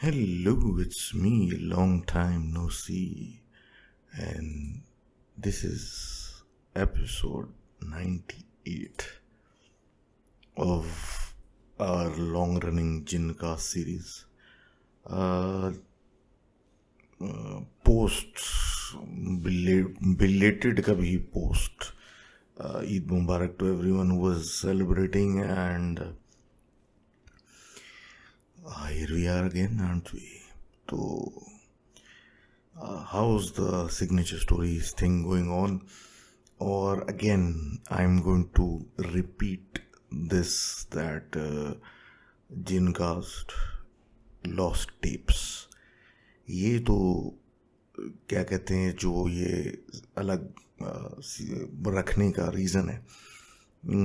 Hello, it's me, long time no see, and this is episode 98 of our long running Jincast series. Uh, Posts, belated kabhi post. Eid Mubarak to everyone who was celebrating, and here we are again, aren't we? So, how's the signature stories thing going on? Or again, I'm going to repeat this that Gincast lost tapes. ये तो क्या कहते हैं, जो ये अलग रखने का रीज़न है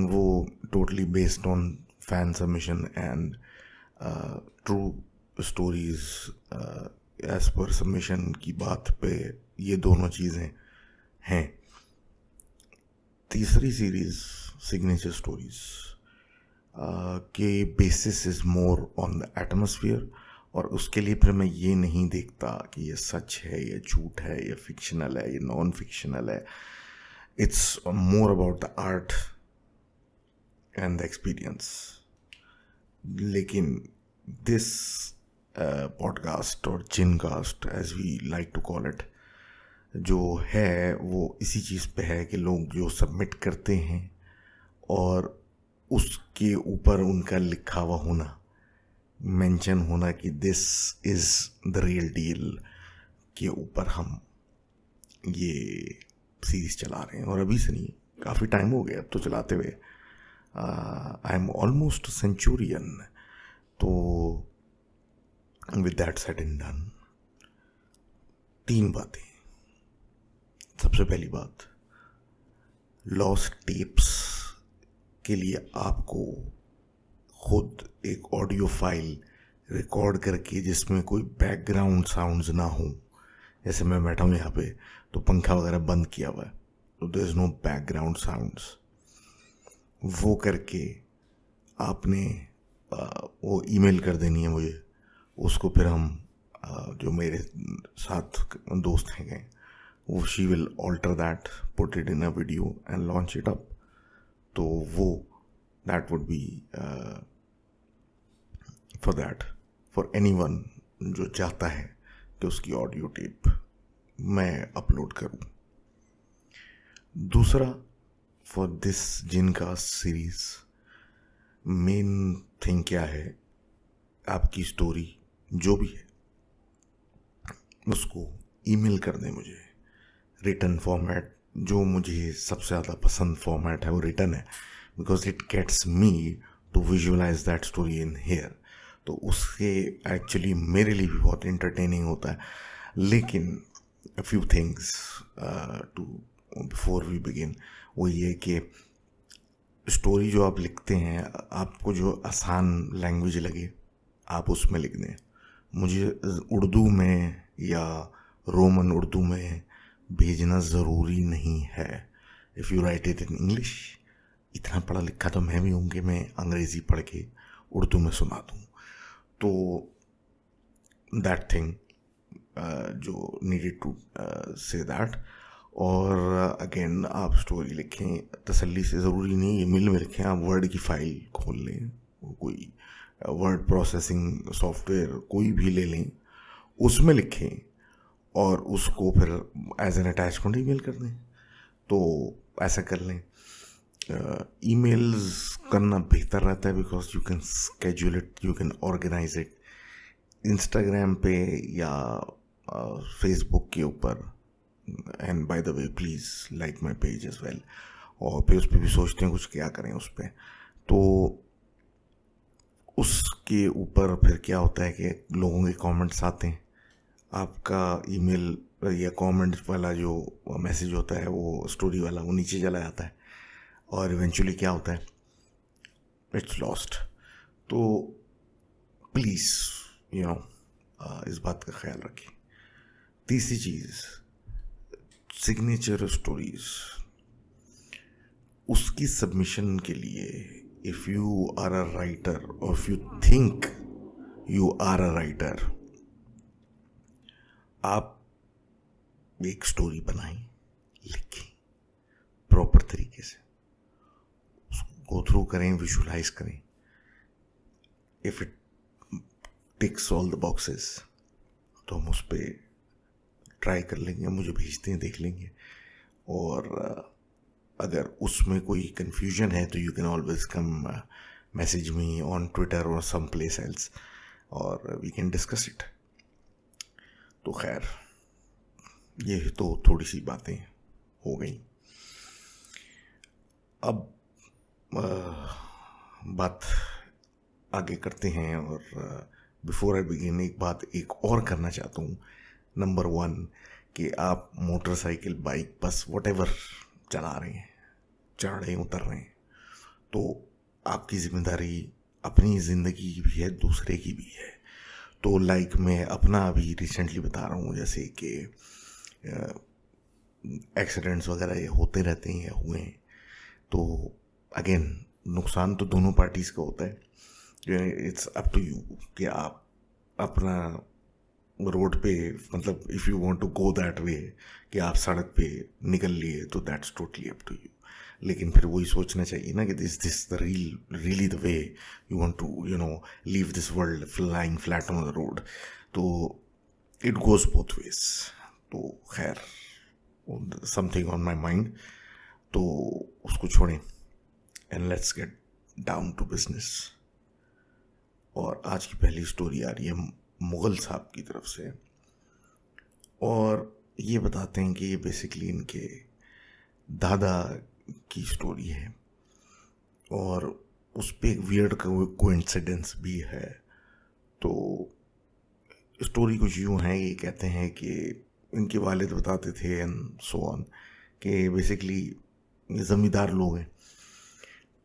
वो totally based on fan submission and true stories as per submission की बात पे ये दोनों चीज़ें हैं. तीसरी सीरीज सिग्नेचर स्टोरीज के basis is more on the atmosphere, और उसके लिए फिर मैं ये नहीं देखता कि ये सच है, ये झूठ है, ये फिक्शनल है, ये नॉन फिक्शनल है. It's more about the art and the experience. लेकिन दिस पॉडकास्ट और jincast as we like to call it जो है वो इसी चीज़ पे है कि लोग जो सबमिट करते हैं और उसके ऊपर उनका लिखा हुआ होना, मेंशन होना कि this is the real deal, के ऊपर हम ये सीरीज़ चला रहे हैं. और अभी से नहीं, काफ़ी टाइम हो गया अब तो चलाते हुए. I am almost centurion. तो with that said and done, 3 बातें. सबसे पहली बात, लॉस्ट टेप्स के लिए आपको खुद एक ऑडियो फाइल रिकॉर्ड करके जिसमें कोई बैकग्राउंड साउंड्स ना हो, जैसे मैं बैठा हूँ यहाँ पे तो पंखा वगैरह बंद किया हुआ है तो there is no background sounds, वो करके आपने वो ईमेल कर देनी है मुझे. उसको फिर हम जो मेरे साथ दोस्त हैं गए वो she will alter that, put it in a video and launch it up. तो वो that would be for that, for anyone जो चाहता है कि उसकी ऑडियो टेप मैं अपलोड करूं. दूसरा, for this jincast series main thing क्या है, आपकी स्टोरी जो भी है उसको ईमेल कर दें मुझे. रिटन फॉर्मेट, जो मुझे सबसे ज़्यादा पसंद फॉर्मेट है वो रिटन है, because it gets me to visualise that story in here. तो उससे एक्चुअली मेरे लिए भी बहुत इंटरटेनिंग होता है. लेकिन a few things to before we begin, वो ये कि स्टोरी जो आप लिखते हैं, आपको जो आसान लैंग्वेज लगे आप उसमें लिख दें. मुझे उर्दू में या रोमन उर्दू में भेजना ज़रूरी नहीं है. If you right it in English, इतना पढ़ा लिखा तो मैं भी हूँ कि मैं अंग्रेज़ी पढ़ के उर्दू में सुना दूँ. तो दैट थिंग जो नीडेड टू से दैट. और अगेन आप स्टोरी लिखें तसल्ली से, ज़रूरी नहीं ये मिल में लिखें, आप वर्ड की फ़ाइल खोल लें, कोई वर्ड प्रोसेसिंग सॉफ्टवेयर कोई भी ले लें, उसमें लिखें और उसको फिर एज एन अटैचमेंट ईमेल कर दें. तो ऐसा कर लें. ईमेल्स करना बेहतर रहता है because you can schedule it, you can organise it. Instagram पे या फेसबुक के ऊपर, and by the way please like my page as well. और फिर उस पर भी सोचते हैं कुछ क्या करें उस पर. तो उसके ऊपर फिर क्या होता है कि लोगों के कमेंट्स आते हैं, आपका ईमेल या कमेंट वाला जो मैसेज होता है वो स्टोरी वाला वो नीचे चला जाता है और इवेंचुअली क्या होता है, इट्स लॉस्ट. तो प्लीज़ यू नो इस बात का ख्याल रखें. तीसरी चीज़, सिग्नेचर स्टोरीज, उसकी सबमिशन के लिए if you are a writer और if you think you are a writer, आप एक स्टोरी बनाएं, लिखें प्रॉपर तरीके से, उसको गो थ्रू करें, विजुलाइज करें. If it ticks all the boxes तो हम उस पर ट्राई कर लेंगे, मुझे भेजते हैं, देख लेंगे. और अगर उसमें कोई कंफ्यूजन है तो you can always come message me on Twitter और सम प्लेस एल्स और वी कैन डिस्कस इट. तो खैर, ये तो थोड़ी सी बातें हो गई. अब बात आगे करते हैं. और बिफोर आई बिगिन एक और करना चाहता हूँ. नंबर 1 कि आप मोटरसाइकिल, बाइक, बस वॉटेवर चला रहे हैं, चढ़ रहे हैं, उतर रहे हैं, तो आपकी जिम्मेदारी अपनी ज़िंदगी की भी है, दूसरे की भी है. तो लाइक मैं अपना अभी रिसेंटली बता रहा हूँ, जैसे कि एक्सीडेंट्स वगैरह ये होते रहते हैं, हुए हैं. तो अगेन नुकसान तो दोनों पार्टीज़ का होता है. इट्स अप टू यू कि आप अपना रोड पे, मतलब if you want to go that way कि आप सड़क पे निकल लिए, तो that's totally up to you. लेकिन फिर वही सोचना चाहिए ना कि this the really the way you want to leave this world flying flat on the road. तो इट गोज बोथ वेज. तो खैर, समथिंग ऑन माई माइंड, तो उसको छोड़ें and let's get down to business. और आज की पहली स्टोरी आ रही है मुग़ल साहब की तरफ से. और ये बताते हैं कि ये बेसिकली इनके दादा की स्टोरी है और उस पर एक वियर्ड कोइंसिडेंस भी है. तो स्टोरी कुछ यूँ है, ये कहते हैं कि इनके वालिद बताते थे एंड सो ऑन कि बेसिकली ज़मींदार लोग हैं.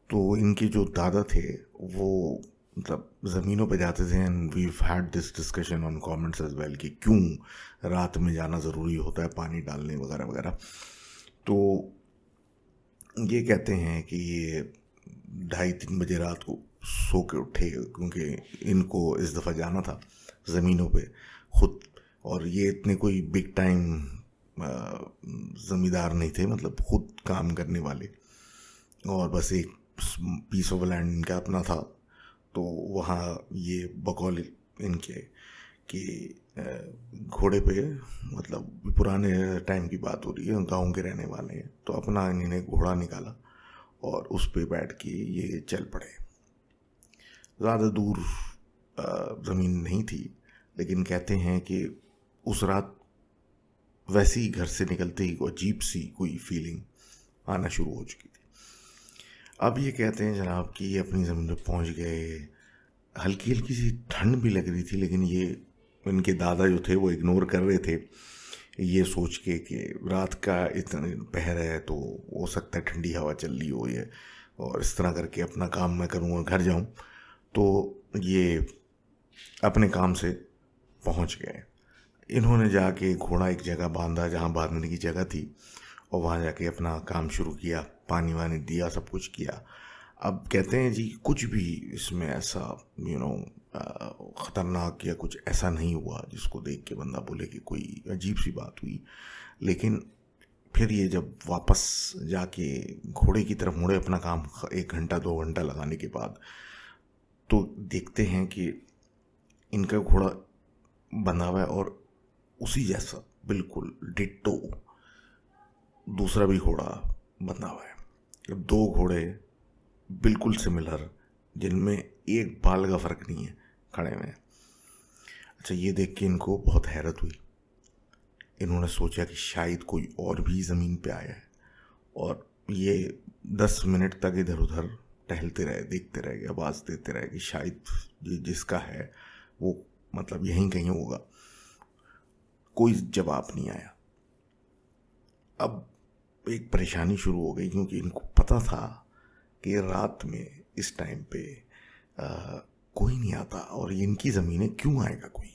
तो इनके जो दादा थे वो मतलब ज़मीनों पे जाते थे. And we had this discussion on comments as well कि क्यों रात में जाना ज़रूरी होता है, पानी डालने वगैरह वगैरह. तो ये कहते हैं कि ये 2:30-3 बजे रात को सो के उठे, क्योंकि इनको इस दफ़ा जाना था ज़मीनों पे खुद. और ये इतने कोई बिग टाइम ज़मींदार नहीं थे, मतलब खुद काम करने वाले, और बस एक पीस ऑफ लैंड इनका अपना था. तो वहाँ ये बकौल इनके कि घोड़े पे, मतलब पुराने टाइम की बात हो रही है, गाँव के रहने वाले हैं, तो अपना इन्होंने घोड़ा निकाला और उस पे बैठ के ये चल पड़े. ज़्यादा दूर ज़मीन नहीं थी, लेकिन कहते हैं कि उस रात वैसे ही घर से निकलते ही अजीब सी कोई फीलिंग आना शुरू हो चुकी थी. अब ये कहते हैं जनाब कि ये अपनी ज़मीन पर पहुंच गए. हल्की हल्की सी ठंड भी लग रही थी, लेकिन ये इनके दादा जो थे वो इग्नोर कर रहे थे, ये सोच के कि रात का इतना पहर है तो हो सकता है ठंडी हवा चल रही हो ये, और इस तरह करके अपना काम मैं करूँ और घर जाऊँ. तो ये अपने काम से पहुँच गए. इन्होंने जाके घोड़ा एक जगह बांधा जहाँ बांधने की जगह थी, और वहाँ जाके अपना काम शुरू किया, पानी वानी दिया, सब कुछ किया. अब कहते हैं जी कुछ भी इसमें ऐसा ख़तरनाक या कुछ ऐसा नहीं हुआ जिसको देख के बंदा बोले कि कोई अजीब सी बात हुई. लेकिन फिर ये जब वापस जाके घोड़े की तरफ मुड़े अपना काम 1 घंटा 2 घंटा लगाने के बाद, तो देखते हैं कि इनका घोड़ा बंधा हुआ है और उसी जैसा बिल्कुल डिट्टो दूसरा भी घोड़ा बंधा हुआ है. 2 घोड़े बिल्कुल सिमिलर, जिनमें एक बाल का फ़र्क नहीं है, खड़े हुए हैं. अच्छा, ये देख के इनको बहुत हैरत हुई. इन्होंने सोचा कि शायद कोई और भी ज़मीन पे आया है, और ये 10 मिनट तक इधर उधर टहलते रहे, देखते रहे, आवाज़ देते रहे कि शायद जिसका है वो मतलब यहीं कहीं होगा. कोई जवाब नहीं आया. अब एक परेशानी शुरू हो गई, क्योंकि इनको पता था कि रात में इस टाइम पे कोई नहीं आता, और इनकी ज़मीन है, क्यों आएगा कोई.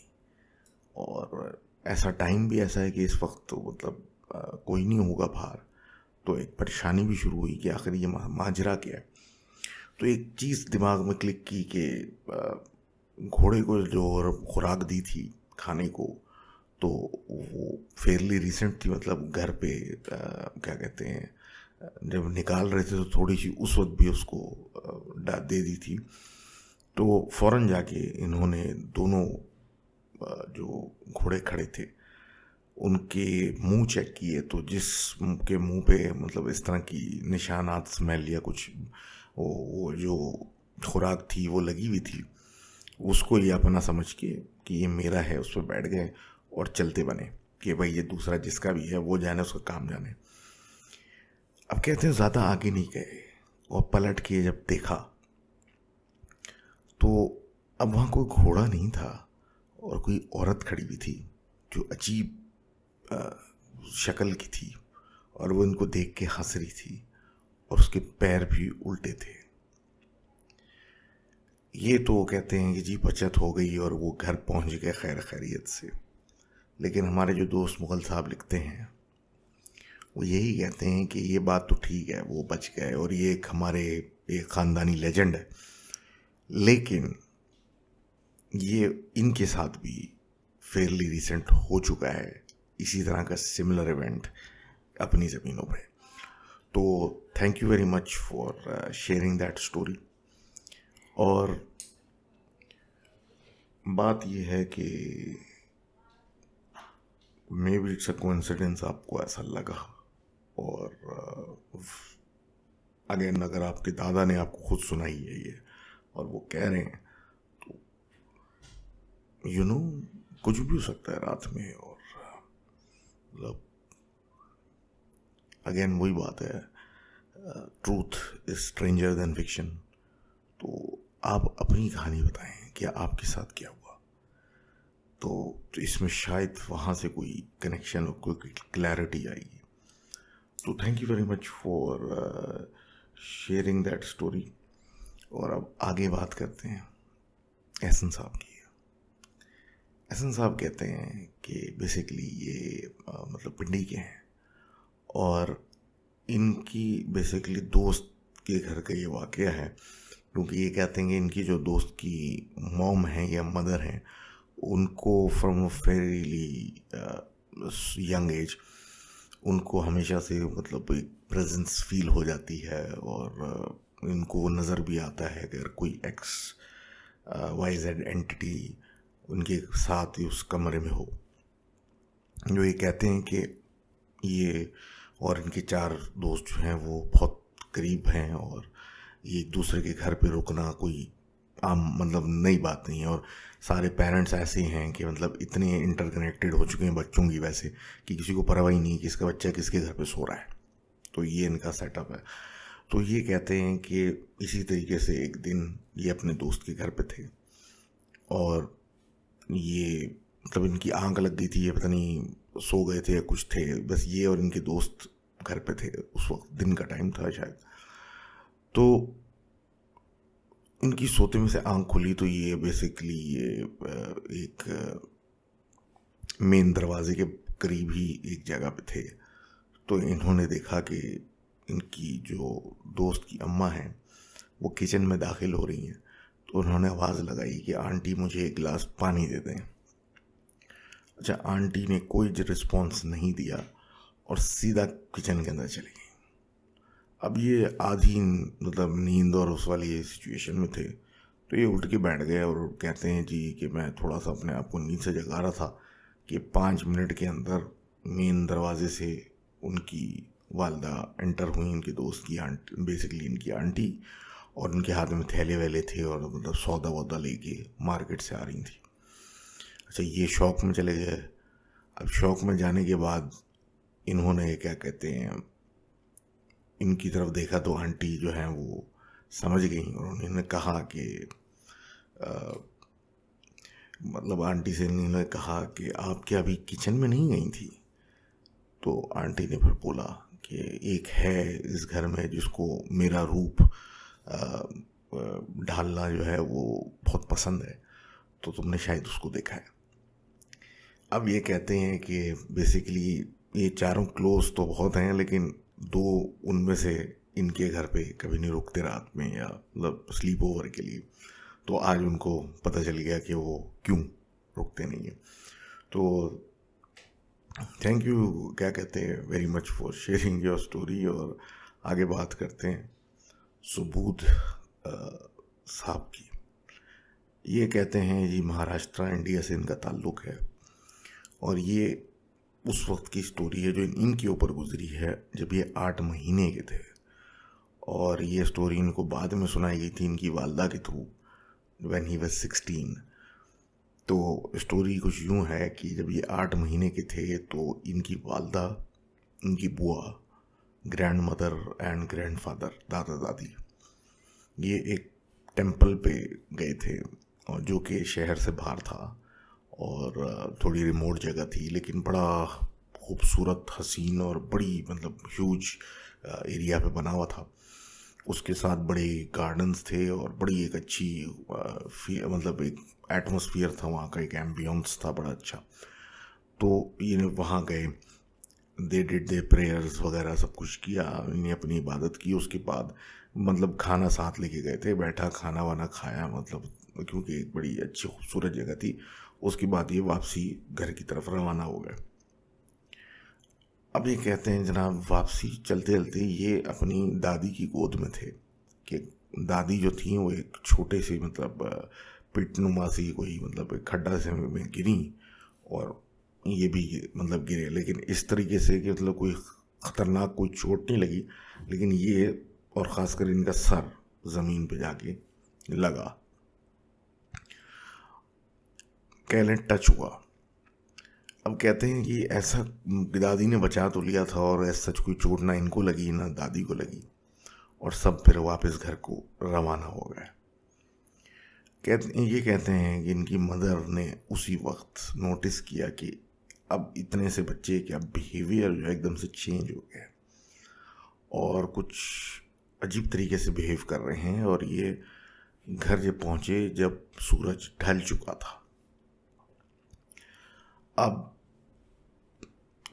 और ऐसा टाइम भी ऐसा है कि इस वक्त तो मतलब कोई नहीं होगा बाहर. तो एक परेशानी भी शुरू हुई कि आखिर ये माजरा क्या है. तो एक चीज़ दिमाग में क्लिक की कि घोड़े को जो खुराक दी थी खाने को, तो वो फेयरली रिसेंट थी, मतलब घर पे क्या कहते हैं, जब निकाल रहे थे तो थोड़ी सी उस वक्त भी उसको दे दी थी। तो फौरन जाके इन्होंने दोनों जो घोड़े खड़े थे उनके मुंह चेक किए, तो जिस के मुंह पे मतलब इस तरह की निशानात स्मेल या कुछ वो जो खुराक थी वो लगी हुई थी, उसको ये अपना समझ के कि ये मेरा है उस पर बैठ गए और चलते बने कि भाई ये दूसरा जिसका भी है वो जाने, उसका काम जाने। अब कहते हैं ज़्यादा आगे नहीं गए और पलट के जब देखा तो अब वहाँ कोई घोड़ा नहीं था और कोई औरत खड़ी हुई थी जो अजीब शक्ल की थी, और वो इनको देख के हंस रही थी और उसके पैर भी उल्टे थे। ये तो कहते हैं कि जी बचत हो गई और वो घर पहुंच गए खैर खैरियत से। लेकिन हमारे जो दोस्त मुगल साहब लिखते हैं वो यही कहते हैं कि ये बात तो ठीक है वो बच गए और ये एक हमारे एक ख़ानदानी लेजेंड है, लेकिन ये इनके साथ भी फेयरली रिसेंट हो चुका है इसी तरह का सिमिलर इवेंट अपनी ज़मीनों पे। तो thank you very much for sharing that story. और बात ये है कि may be it's a coincidence आपको ऐसा लगा, और अगेन अगर आपके दादा ने आपको खुद सुनाई है ये और वो कह रहे हैं तो यू नो कुछ भी हो सकता है रात में। और मतलब अगेन वही बात है, truth is stranger then fiction. तो आप अपनी कहानी बताएं कि आपके साथ क्या हुआ, तो इसमें शायद वहाँ से कोई कनेक्शन और कोई क्लैरिटी आएगी। तो thank you very much for sharing that story. और अब आगे बात करते हैं एहसन साहब की। एहसन साहब कहते हैं कि बेसिकली ये मतलब पिंडी के हैं और इनकी बेसिकली दोस्त के घर का ये वाक़या है, क्योंकि ये कहते हैं कि इनकी जो दोस्त की मॉम है या मदर हैं उनको फ्रॉम वेरी यंग एज उनको हमेशा से मतलब एक प्रेजेंस फील हो जाती है, और इनको नज़र भी आता है अगर कोई एक्स वाई जेड एंटिटी उनके साथ ही उस कमरे में हो। जो ये कहते हैं कि ये और इनके 4 दोस्त जो हैं वो बहुत करीब हैं और ये एक दूसरे के घर पे रुकना कोई आम मतलब नई बात नहीं है, और सारे पेरेंट्स ऐसे ही हैं कि मतलब इतने इंटरकनेक्टेड हो चुके हैं बच्चों की वैसे कि किसी को परवाह ही नहीं कि इसका बच्चा किसके घर पे सो रहा है। तो ये इनका सेटअप है। तो ये कहते हैं कि इसी तरीके से एक दिन ये अपने दोस्त के घर पे थे और ये मतलब इनकी आंख लग गई थी, ये पता नहीं सो गए थे या कुछ थे, बस ये और इनके दोस्त घर पे थे। उस वक्त दिन का टाइम था शायद। तो इनकी सोते में से आंख खुली तो ये बेसिकली ये एक मेन दरवाजे के करीब ही एक जगह पे थे। तो इन्होंने देखा कि इनकी जो दोस्त की अम्मा हैं वो किचन में दाखिल हो रही हैं। तो उन्होंने आवाज़ लगाई कि आंटी मुझे एक गिलास पानी दे दें। अच्छा, आंटी ने कोई रिस्पॉन्स नहीं दिया और सीधा किचन के अंदर चली गई। अब ये आधी मतलब नींद और उस वाली सिचुएशन में थे, तो ये उठ के बैठ गए और कहते हैं जी कि मैं थोड़ा सा अपने आप को नींद से जगा रहा था कि 5 मिनट के अंदर मेन दरवाजे से उनकी वालदा एंटर हुई, उनके दोस्त की आंटी, बेसिकली इनकी आंटी, और उनके हाथ में थैले वैले थे और मतलब सौदा वौदा लेके मार्केट से आ रही थी। अच्छा, ये शौक में चले गए। अब शौक में जाने के बाद इन्होंने क्या कहते हैं इनकी तरफ देखा तो आंटी जो है वो समझ गई और उन्होंने कहा कि मतलब आंटी से इन्होंने कहा कि आप क्या अभी किचन में नहीं गई थी? तो आंटी ने फिर बोला कि एक है इस घर में जिसको मेरा रूप ढालना जो है वो बहुत पसंद है, तो तुमने शायद उसको देखा है। अब ये कहते हैं कि बेसिकली ये चारों क्लोज तो बहुत हैं, लेकिन 2 उनमें से इनके घर पे कभी नहीं रुकते रात में या मतलब स्लीप ओवर के लिए। तो आज उनको पता चल गया कि वो क्यों रुकते नहीं हैं। तो थैंक यू, क्या कहते हैं, very much for sharing your story. और आगे बात करते हैं सुबोध साहब की। ये कहते हैं जी महाराष्ट्र इंडिया से इनका ताल्लुक़ है, और ये उस वक्त की स्टोरी है जो इनके ऊपर गुजरी है जब ये 8 महीने के थे। और ये स्टोरी इनको बाद में सुनाई गई थी इनकी वालदा के थ्रू, व्हेन ही वाज 16। तो स्टोरी कुछ यूँ है कि जब ये 8 महीने के थे तो इनकी वालदा, इनकी बुआ, grand mother and grand father, दादा दादी, ये एक टेम्पल पे गए थे, और जो कि शहर से बाहर था और थोड़ी रिमोट जगह थी, लेकिन बड़ा खूबसूरत, हसीन और बड़ी मतलब ह्यूज एरिया पे बना हुआ था। उसके साथ बड़े गार्डन्स थे और बड़ी एक अच्छी मतलब एक एटमॉस्फेयर था वहाँ का, एक एम्बियंस था बड़ा अच्छा। तो ये वहाँ गए, दे डिड दे प्रेयर्स वगैरह सब कुछ किया, इन्हें अपनी इबादत की। उसके बाद मतलब खाना साथ लेके गए थे, बैठा खाना वाना खाया, मतलब क्योंकि एक बड़ी अच्छी खूबसूरत जगह थी। उसके बाद ये वापसी घर की तरफ रवाना हो गए। अब ये कहते हैं जनाब, वापसी चलते चलते ये अपनी दादी की गोद में थे कि दादी जो थी वो एक छोटे से मतलब पिटनुमा सी कोई मतलब एक खड्डा से में गिरी, और ये भी मतलब गिरे, लेकिन इस तरीके से कि मतलब कोई ख़तरनाक कोई चोट नहीं लगी, लेकिन ये और ख़ासकर इनका सर ज़मीन पे जाके लगा, कह लें टच हुआ। अब कहते हैं कि ऐसा दादी ने बचा तो लिया था, और ऐसा सच कोई चोट ना इनको लगी ना दादी को लगी, और सब फिर वापस घर को रवाना हो गए। कहते हैं कि इनकी मदर ने उसी वक्त नोटिस किया कि अब इतने से बच्चे के अब बिहेवियर जो है एकदम से चेंज हो गया, और कुछ अजीब तरीके से बिहेव कर रहे हैं। और ये घर जब पहुंचे जब सूरज ढल चुका था। अब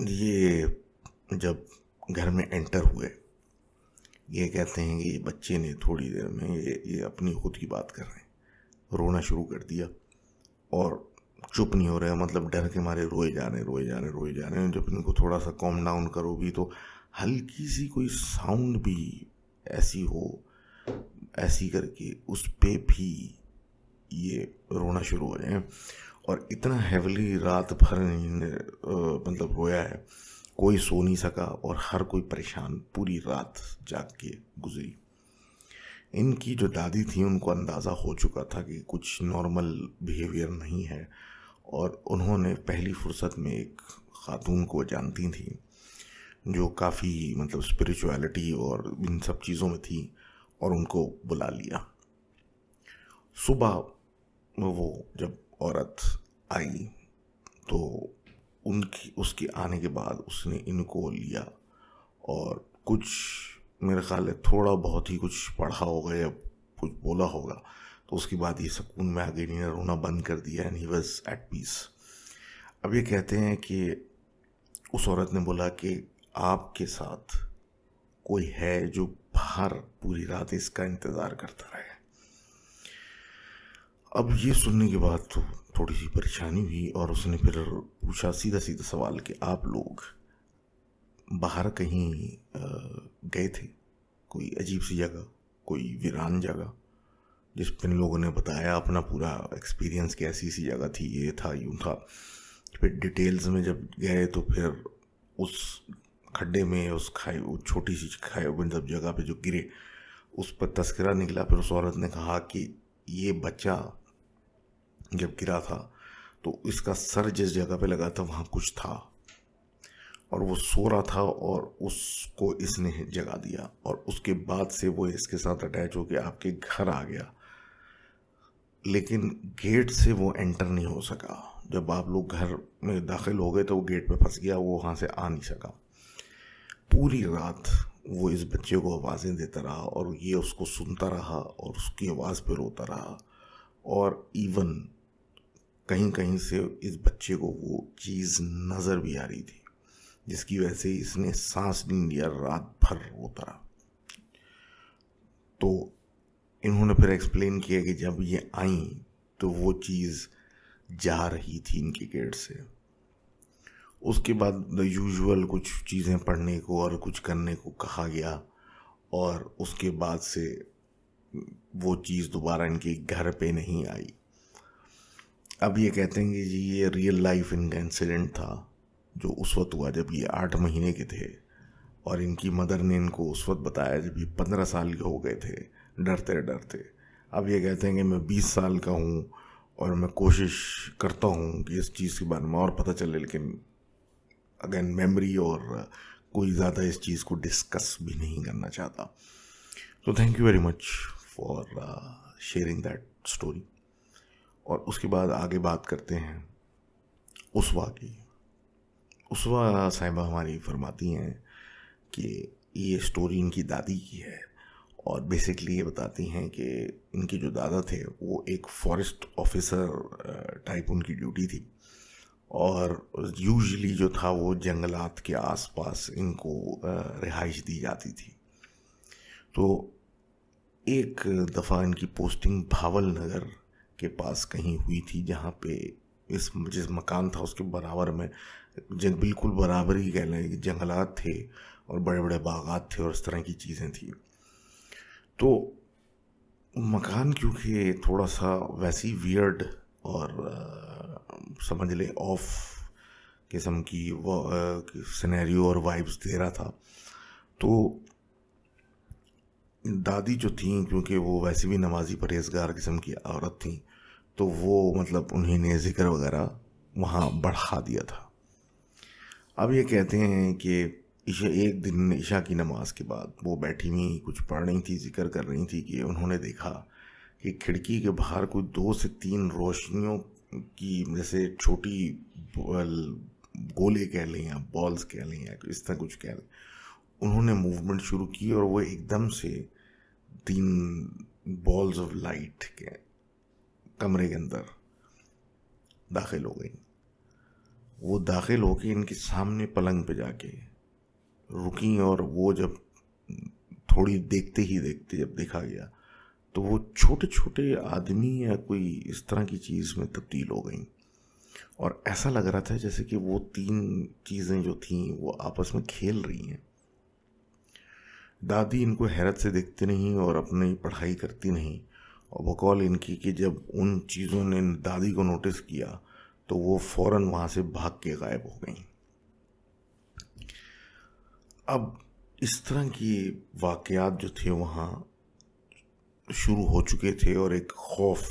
ये जब घर में एंटर हुए, ये कहते हैं कि बच्चे ने थोड़ी देर में ये अपनी खुद की बात कर रहे हैं, रोना शुरू कर दिया, और चुप नहीं हो रहे, मतलब डर के मारे रोए जा रहे हैं। जब इनको थोड़ा सा कॉम डाउन करो भी तो हल्की सी कोई साउंड भी ऐसी हो, ऐसी करके उस पे भी ये रोना शुरू हो जाए। और इतना हैवली रात भर मतलब रोया है, कोई सो नहीं सका, और हर कोई परेशान, पूरी रात जाग के गुजरी। इनकी जो दादी थी उनको अंदाज़ा हो चुका था कि कुछ नॉर्मल बिहेवियर नहीं है, और उन्होंने पहली फुर्सत में एक ख़ातून को जानती थी जो काफ़ी मतलब स्पिरिचुअलिटी और इन सब चीज़ों में थी, और उनको बुला लिया। सुबह वो जब औरत आई तो उसके आने के बाद उसने इनको लिया, और कुछ मेरे ख्याल है थोड़ा बहुत ही कुछ पढ़ा होगा या कुछ बोला होगा, तो उसके बाद ये सुकून में आ गई, इन्हें रोना बंद कर दिया, and he was at peace. अब ये कहते हैं कि उस औरत ने बोला कि आपके साथ कोई है जो बाहर पूरी रात इसका इंतज़ार करता रहे। अब ये सुनने के बाद तो थोड़ी सी परेशानी हुई, और उसने फिर पूछा सीधा सीधा सवाल कि आप लोग बाहर कहीं गए थे, कोई अजीब सी जगह, कोई वीरान जगह, जिस पर इन लोगों ने बताया अपना पूरा एक्सपीरियंस कि ऐसी सी जगह थी, ये था, यूँ था। फिर डिटेल्स में जब गए तो फिर उस खड्डे में, उस खाई, वो छोटी सी खाई मतलब जगह पे जो गिरे, उस पर तस्करा निकला। फिर उस औरत ने कहा कि ये बच्चा जब गिरा था तो इसका सर जिस जगह पे लगा था वहाँ कुछ था, और वो सो रहा था, और उसको इसने जगा दिया, और उसके बाद से वो इसके साथ अटैच होकर आपके घर आ गया, लेकिन गेट से वो एंटर नहीं हो सका। जब आप लोग घर में दाखिल हो गए तो वो गेट पे फंस गया, वो वहाँ से आ नहीं सका। पूरी रात वो इस बच्चे को आवाज़ें देता रहा, और ये उसको सुनता रहा, और उसकी आवाज़ पे रोता रहा, और इवन कहीं कहीं से इस बच्चे को वो चीज़ नज़र भी आ रही थी, जिसकी वजह से इसने सांस नहीं लिया, रात भर रोता रहा। तो इन्होंने फिर एक्सप्लेन किया कि जब ये आई तो वो चीज़ जा रही थी इनके गेट से, उसके बाद द यूजुअल कुछ चीज़ें पढ़ने को और कुछ करने को कहा गया, और उसके बाद से वो चीज़ दोबारा इनके घर पे नहीं आई। अब ये कहते हैं कि जी ये रियल लाइफ इनका इंसिडेंट था जो उस वक्त हुआ जब ये 8 महीने के थे, और इनकी मदर ने इनको उस वक्त बताया जब ये 15 साल के हो गए थे, डरते डरते। अब ये कहते हैं कि मैं 20 साल का हूँ और मैं कोशिश करता हूँ कि इस चीज़ के बारे में और पता चले, लेकिन अगेन मेमोरी और कोई ज़्यादा इस चीज़ को डिस्कस भी नहीं करना चाहता। तो thank you very much for sharing that story. और उसके बाद आगे बात करते हैं उसवा की। उसवा साहिबा हमारी फरमाती हैं कि ये स्टोरी इनकी दादी की है, और बेसिकली ये बताती हैं कि इनके जो दादा थे वो एक फॉरेस्ट ऑफिसर टाइप उनकी ड्यूटी थी, और यूजुअली जो था वो जंगलात के आसपास इनको रिहाइश दी जाती थी। तो एक दफ़ा इनकी पोस्टिंग भावल नगर के पास कहीं हुई थी, जहाँ पे जिस मकान था उसके बराबर में बिल्कुल बराबर ही कह लें जंगलात थे और बड़े बड़े बागात थे और इस तरह की चीज़ें थी। तो मकान क्योंकि थोड़ा सा वैसी वियर्ड और समझ ले ऑफ किस्म की वो सिनेरियो और वाइब्स दे रहा था, तो दादी जो थी क्योंकि वो वैसे भी नमाजी परहेजगार किस्म की औरत थी, तो वो मतलब उन्हीं ने ज़िक्र वगैरह वहाँ बढ़ा दिया था। अब ये कहते हैं कि एक दिन ईशा की नमाज के बाद वो बैठी हुई कुछ पढ़ रही थी, जिक्र कर रही थी कि उन्होंने देखा कि खिड़की के बाहर कोई 2 से 3 रोशनियों की जैसे छोटी गोले कह लें या बॉल्स कह लें या इस तरह कुछ कह लें, उन्होंने मूवमेंट शुरू की और वो एकदम से 3 बॉल्स ऑफ लाइट के कमरे के अंदर दाखिल हो गई। वो दाखिल होके इनके सामने पलंग पे जाके रुकी, और वो जब थोड़ी देखते ही देखते जब देखा गया तो वो छोटे छोटे आदमी या कोई इस तरह की चीज़ में तब्दील हो गई, और ऐसा लग रहा था जैसे कि वो 3 चीज़ें जो थीं वो आपस में खेल रही हैं। दादी इनको हैरत से देखती नहीं और अपनी पढ़ाई करती नहीं, और बकौल इनकी कि जब उन चीज़ों ने दादी को नोटिस किया तो वो फ़ौरन वहाँ से भाग के गायब हो गई। अब इस तरह की वाक़यात जो थे वहाँ शुरू हो चुके थे, और एक खौफ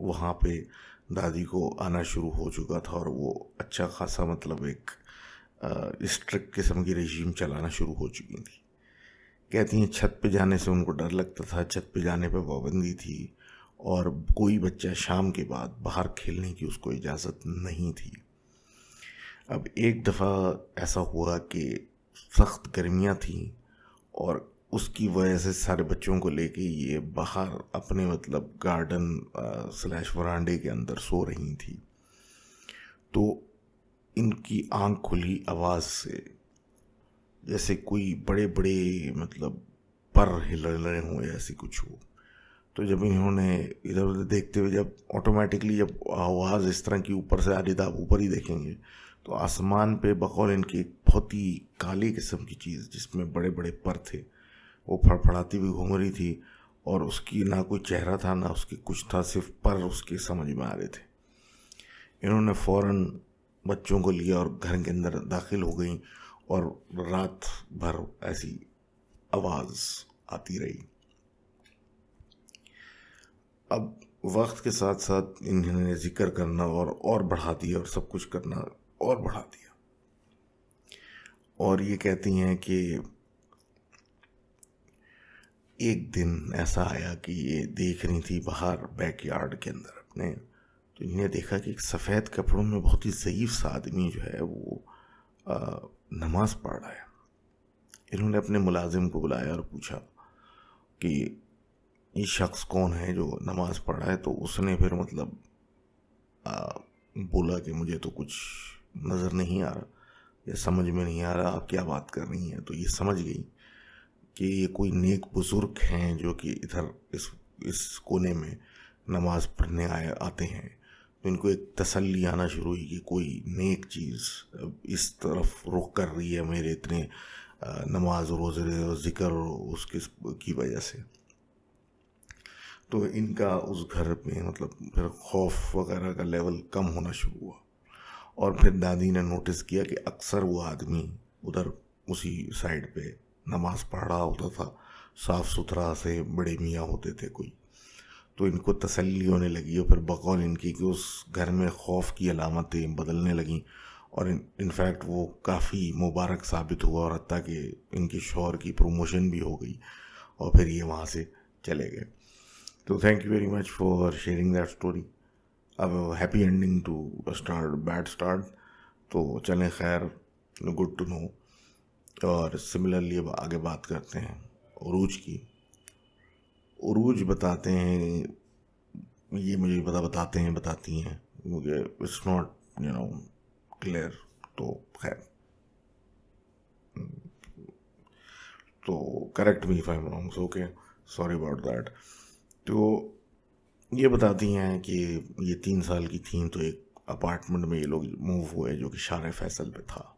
वहाँ पे दादी को आना शुरू हो चुका था, और वो अच्छा खासा मतलब एक स्ट्रिक्ट किस्म की रेजीम चलाना शुरू हो चुकी थी। कहती हैं छत पे जाने से उनको डर लगता था, छत पे जाने पे पाबंदी थी, और कोई बच्चा शाम के बाद बाहर खेलने की उसको इजाज़त नहीं थी। अब एक दफ़ा ऐसा हुआ कि सख्त गर्मियाँ थीं, और उसकी वजह से सारे बच्चों को लेके ये बाहर अपने मतलब गार्डन स्लैश वरांडे के अंदर सो रही थी। तो इनकी आंख खुली आवाज़ से, जैसे कोई बड़े बड़े मतलब पर हिल रहे हों या ऐसी कुछ हो। तो जब इन्होंने इधर उधर देखते हुए जब ऑटोमेटिकली जब आवाज़ इस तरह की ऊपर से आ रही, था ऊपर ही देखेंगे तो आसमान पे बकौल इनकी एक बहुत ही काली किस्म की चीज़ जिसमें बड़े बड़े पर थे, वो फड़फड़ाती हुई घूम रही थी, और उसकी ना कोई चेहरा था ना उसके कुछ था, सिर्फ पर उसके समझ में आ रहे थे। इन्होंने फ़ौरन बच्चों को लिया और घर के अंदर दाखिल हो गई, और रात भर ऐसी आवाज़ आती रही। अब वक्त के साथ साथ इन्होंने जिक्र करना और बढ़ा दिया, और सब कुछ करना और बढ़ा दिया, और ये कहती हैं कि एक दिन ऐसा आया कि ये देख रही थी बाहर बैकयार्ड के अंदर अपने, तो इन्हें देखा कि एक सफ़ेद कपड़ों में बहुत ही ज़ईफ़ सा आदमी जो है वो नमाज पढ़ रहा है। इन्होंने अपने मुलाजिम को बुलाया और पूछा कि ये शख्स कौन है जो नमाज पढ़ रहा है। तो उसने फिर मतलब बोला कि मुझे तो कुछ नज़र नहीं आ रहा या समझ में नहीं आ रहा आप क्या बात कर रही हैं। तो ये समझ गई कि ये कोई नेक बुज़ुर्ग हैं जो कि इधर इस कोने में नमाज पढ़ने आते हैं। तो इनको एक तसल्ली आना शुरू हुई कि कोई नेक चीज़ इस तरफ रुख कर रही है मेरे इतने नमाज रोज़े और ज़िक्र उसके की वजह से। तो इनका उस घर में मतलब फिर खौफ वगैरह का लेवल कम होना शुरू हुआ। और फिर दादी ने नोटिस किया कि अक्सर वो आदमी उधर उसी साइड पे नमाज पढ़ रहा होता था, साफ़ सुथरा से बड़े मियाँ होते थे कोई। तो इनको तसल्ली होने लगी और फिर बकौल इनकी कि उस घर में खौफ की अलामतें बदलने लगीं। और इनफैक्ट वो काफ़ी मुबारक साबित हुआ और हत्ता कि इनके शौहर की प्रमोशन भी हो गई और फिर ये वहाँ से चले गए। तो thank you very much for sharing that story. अब happy ending to start bad start. तो चलें, खैर, गुड टू नो। और सिमिलरली अब आगे बात करते हैं उरूज की। उरूज बताते हैं, ये मुझे बताती हैं मुझे, इट्स नॉट क्लियर। तो खैर, तो correct me if I am wrong, okay, sorry about that. तो ये बताती हैं कि ये 3 साल की थी तो एक अपार्टमेंट में ये लोग मूव हुए जो कि शार फैसल पे था।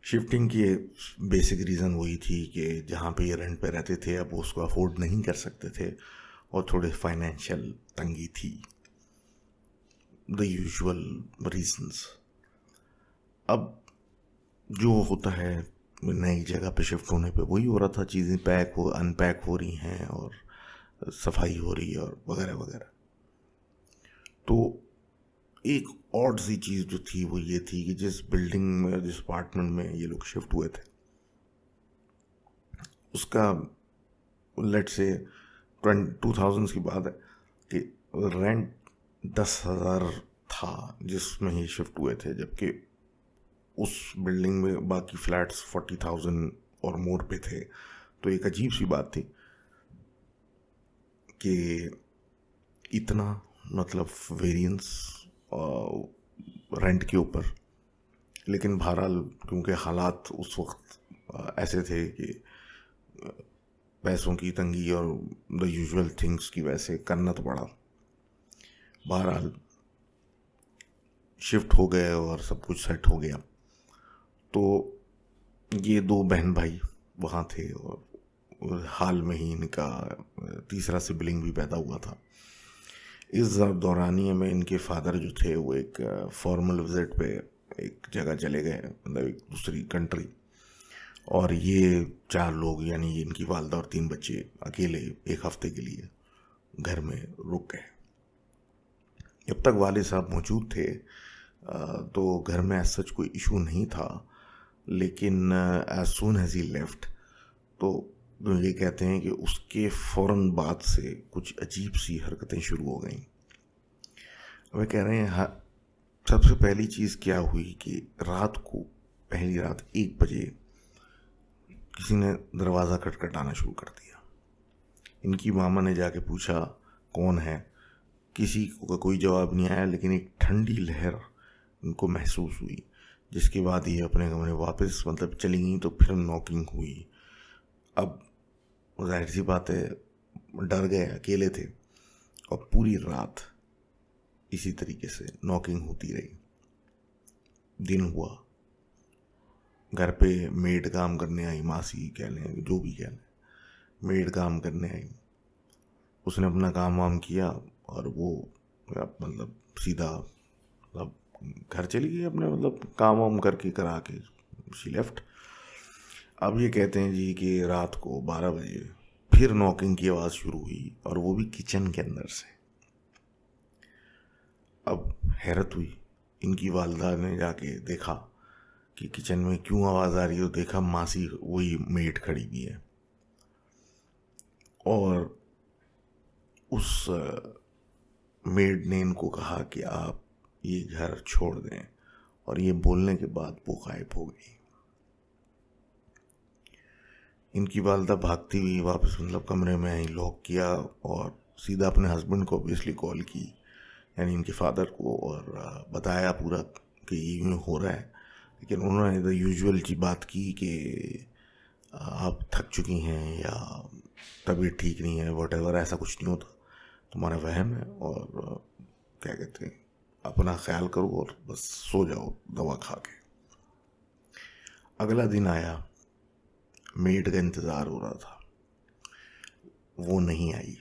शिफ्टिंग की बेसिक रीज़न वही थी कि जहाँ पे ये रेंट पे रहते थे अब वो उसको अफोर्ड नहीं कर सकते थे और थोड़े फाइनेंशियल तंगी थी, द यूजुअल रीजंस। अब जो होता है नई जगह पे शिफ्ट होने पे वही हो रहा था, चीज़ें अनपैक हो रही हैं और सफाई हो रही है और वगैरह वगैरह। तो एक ऑड सी चीज़ जो थी वो ये थी कि जिस बिल्डिंग में, जिस अपार्टमेंट में ये लोग शिफ्ट हुए थे, उसका लेट से 2000 की बात है कि रेंट 10,000 था जिसमें ही शिफ्ट हुए थे, जबकि उस बिल्डिंग में बाकी फ्लैट्स 40,000 और मोर पे थे। तो एक अजीब सी बात थी कि इतना मतलब वेरिएंस रेंट के ऊपर। लेकिन बहरहाल क्योंकि हालात उस वक्त ऐसे थे कि पैसों की तंगी और द यूजुअल थिंग्स की वजह से करना तो पड़ा। बहरहाल शिफ्ट हो गए और सब कुछ सेट हो गया। तो ये 2 बहन भाई वहाँ थे और हाल में ही इनका तीसरा सिबलिंग भी पैदा हुआ था। इस दौरानिए में इनके फादर जो थे वो एक फॉर्मल विजिट पे एक जगह चले गए, मतलब एक दूसरी कंट्री। और ये 4 लोग यानी इनकी वालदा और 3 बच्चे अकेले एक हफ्ते के लिए घर में रुक गए। जब तक वाले साहब मौजूद थे तो घर में ऐसा कोई इशू नहीं था, लेकिन as soon as he left तो ये कहते हैं कि उसके फ़ौरन बाद से कुछ अजीब सी हरकतें शुरू हो गई। वे कह रहे हैं सबसे पहली चीज़ क्या हुई कि पहली रात 1 बजे किसी ने दरवाज़ा खटखटाना शुरू कर दिया। इनकी मामा ने जाके पूछा कौन है, किसी को कोई जवाब नहीं आया, लेकिन एक ठंडी लहर इनको महसूस हुई, जिसके बाद ये अपने कमरे वापस मतलब चली गई। तो फिर नॉकिंग हुई। अब जाहिर सी बात है, डर गए, अकेले थे, और पूरी रात इसी तरीके से नॉकिंग होती रही। दिन हुआ, घर पे मेड काम करने आई, मासी कह लें, जो भी कह लें, मेड काम करने आई। उसने अपना काम वाम किया और वो मतलब सीधा मतलब घर चली गई अपने, मतलब काम वाम करके करा के शी लेफ्ट। अब ये कहते हैं जी कि रात को 12 बजे फिर नॉकिंग की आवाज़ शुरू हुई और वो भी किचन के अंदर से। अब हैरत हुई, इनकी वालदा ने जाके देखा कि किचन में क्यों आवाज़ आ रही है। देखा मासी वही मेड खड़ी हुई है और उस मेड ने इनको कहा कि आप ये घर छोड़ दें, और ये बोलने के बाद वो गायब हो गई। इनकी वालदा भागती हुई वापस मतलब कमरे में आई, लॉक किया और सीधा अपने हस्बैंड को ऑब्वियसली कॉल की, यानी इनके फादर को, और बताया पूरा कि ये हो रहा है। लेकिन उन्होंने द यूजुअल जी बात की कि आप थक चुकी हैं या तबीयत ठीक नहीं है, वट एवर, ऐसा कुछ नहीं होता, तुम्हारा वहम है और क्या कहते हैं, अपना ख्याल करो और बस सो जाओ दवा खा के। अगला दिन आया, मेड का इंतज़ार हो रहा था, वो नहीं आई।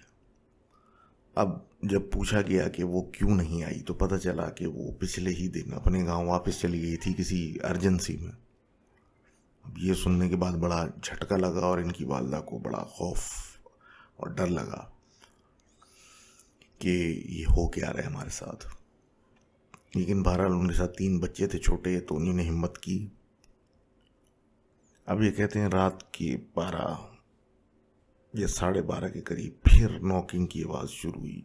अब जब पूछा गया कि वो क्यों नहीं आई तो पता चला कि वो पिछले ही दिन अपने गांव वापस चली गई थी किसी अर्जेंसी में। अब ये सुनने के बाद बड़ा झटका लगा और इनकी वालदा को बड़ा खौफ और डर लगा कि ये हो क्या रहा है हमारे साथ। लेकिन बहरहाल उनके साथ 3 बच्चे थे छोटे, तो उन्होंने हिम्मत की। अब ये कहते हैं रात के 12 या 12:30 के करीब फिर नॉकिंग की आवाज़ शुरू हुई,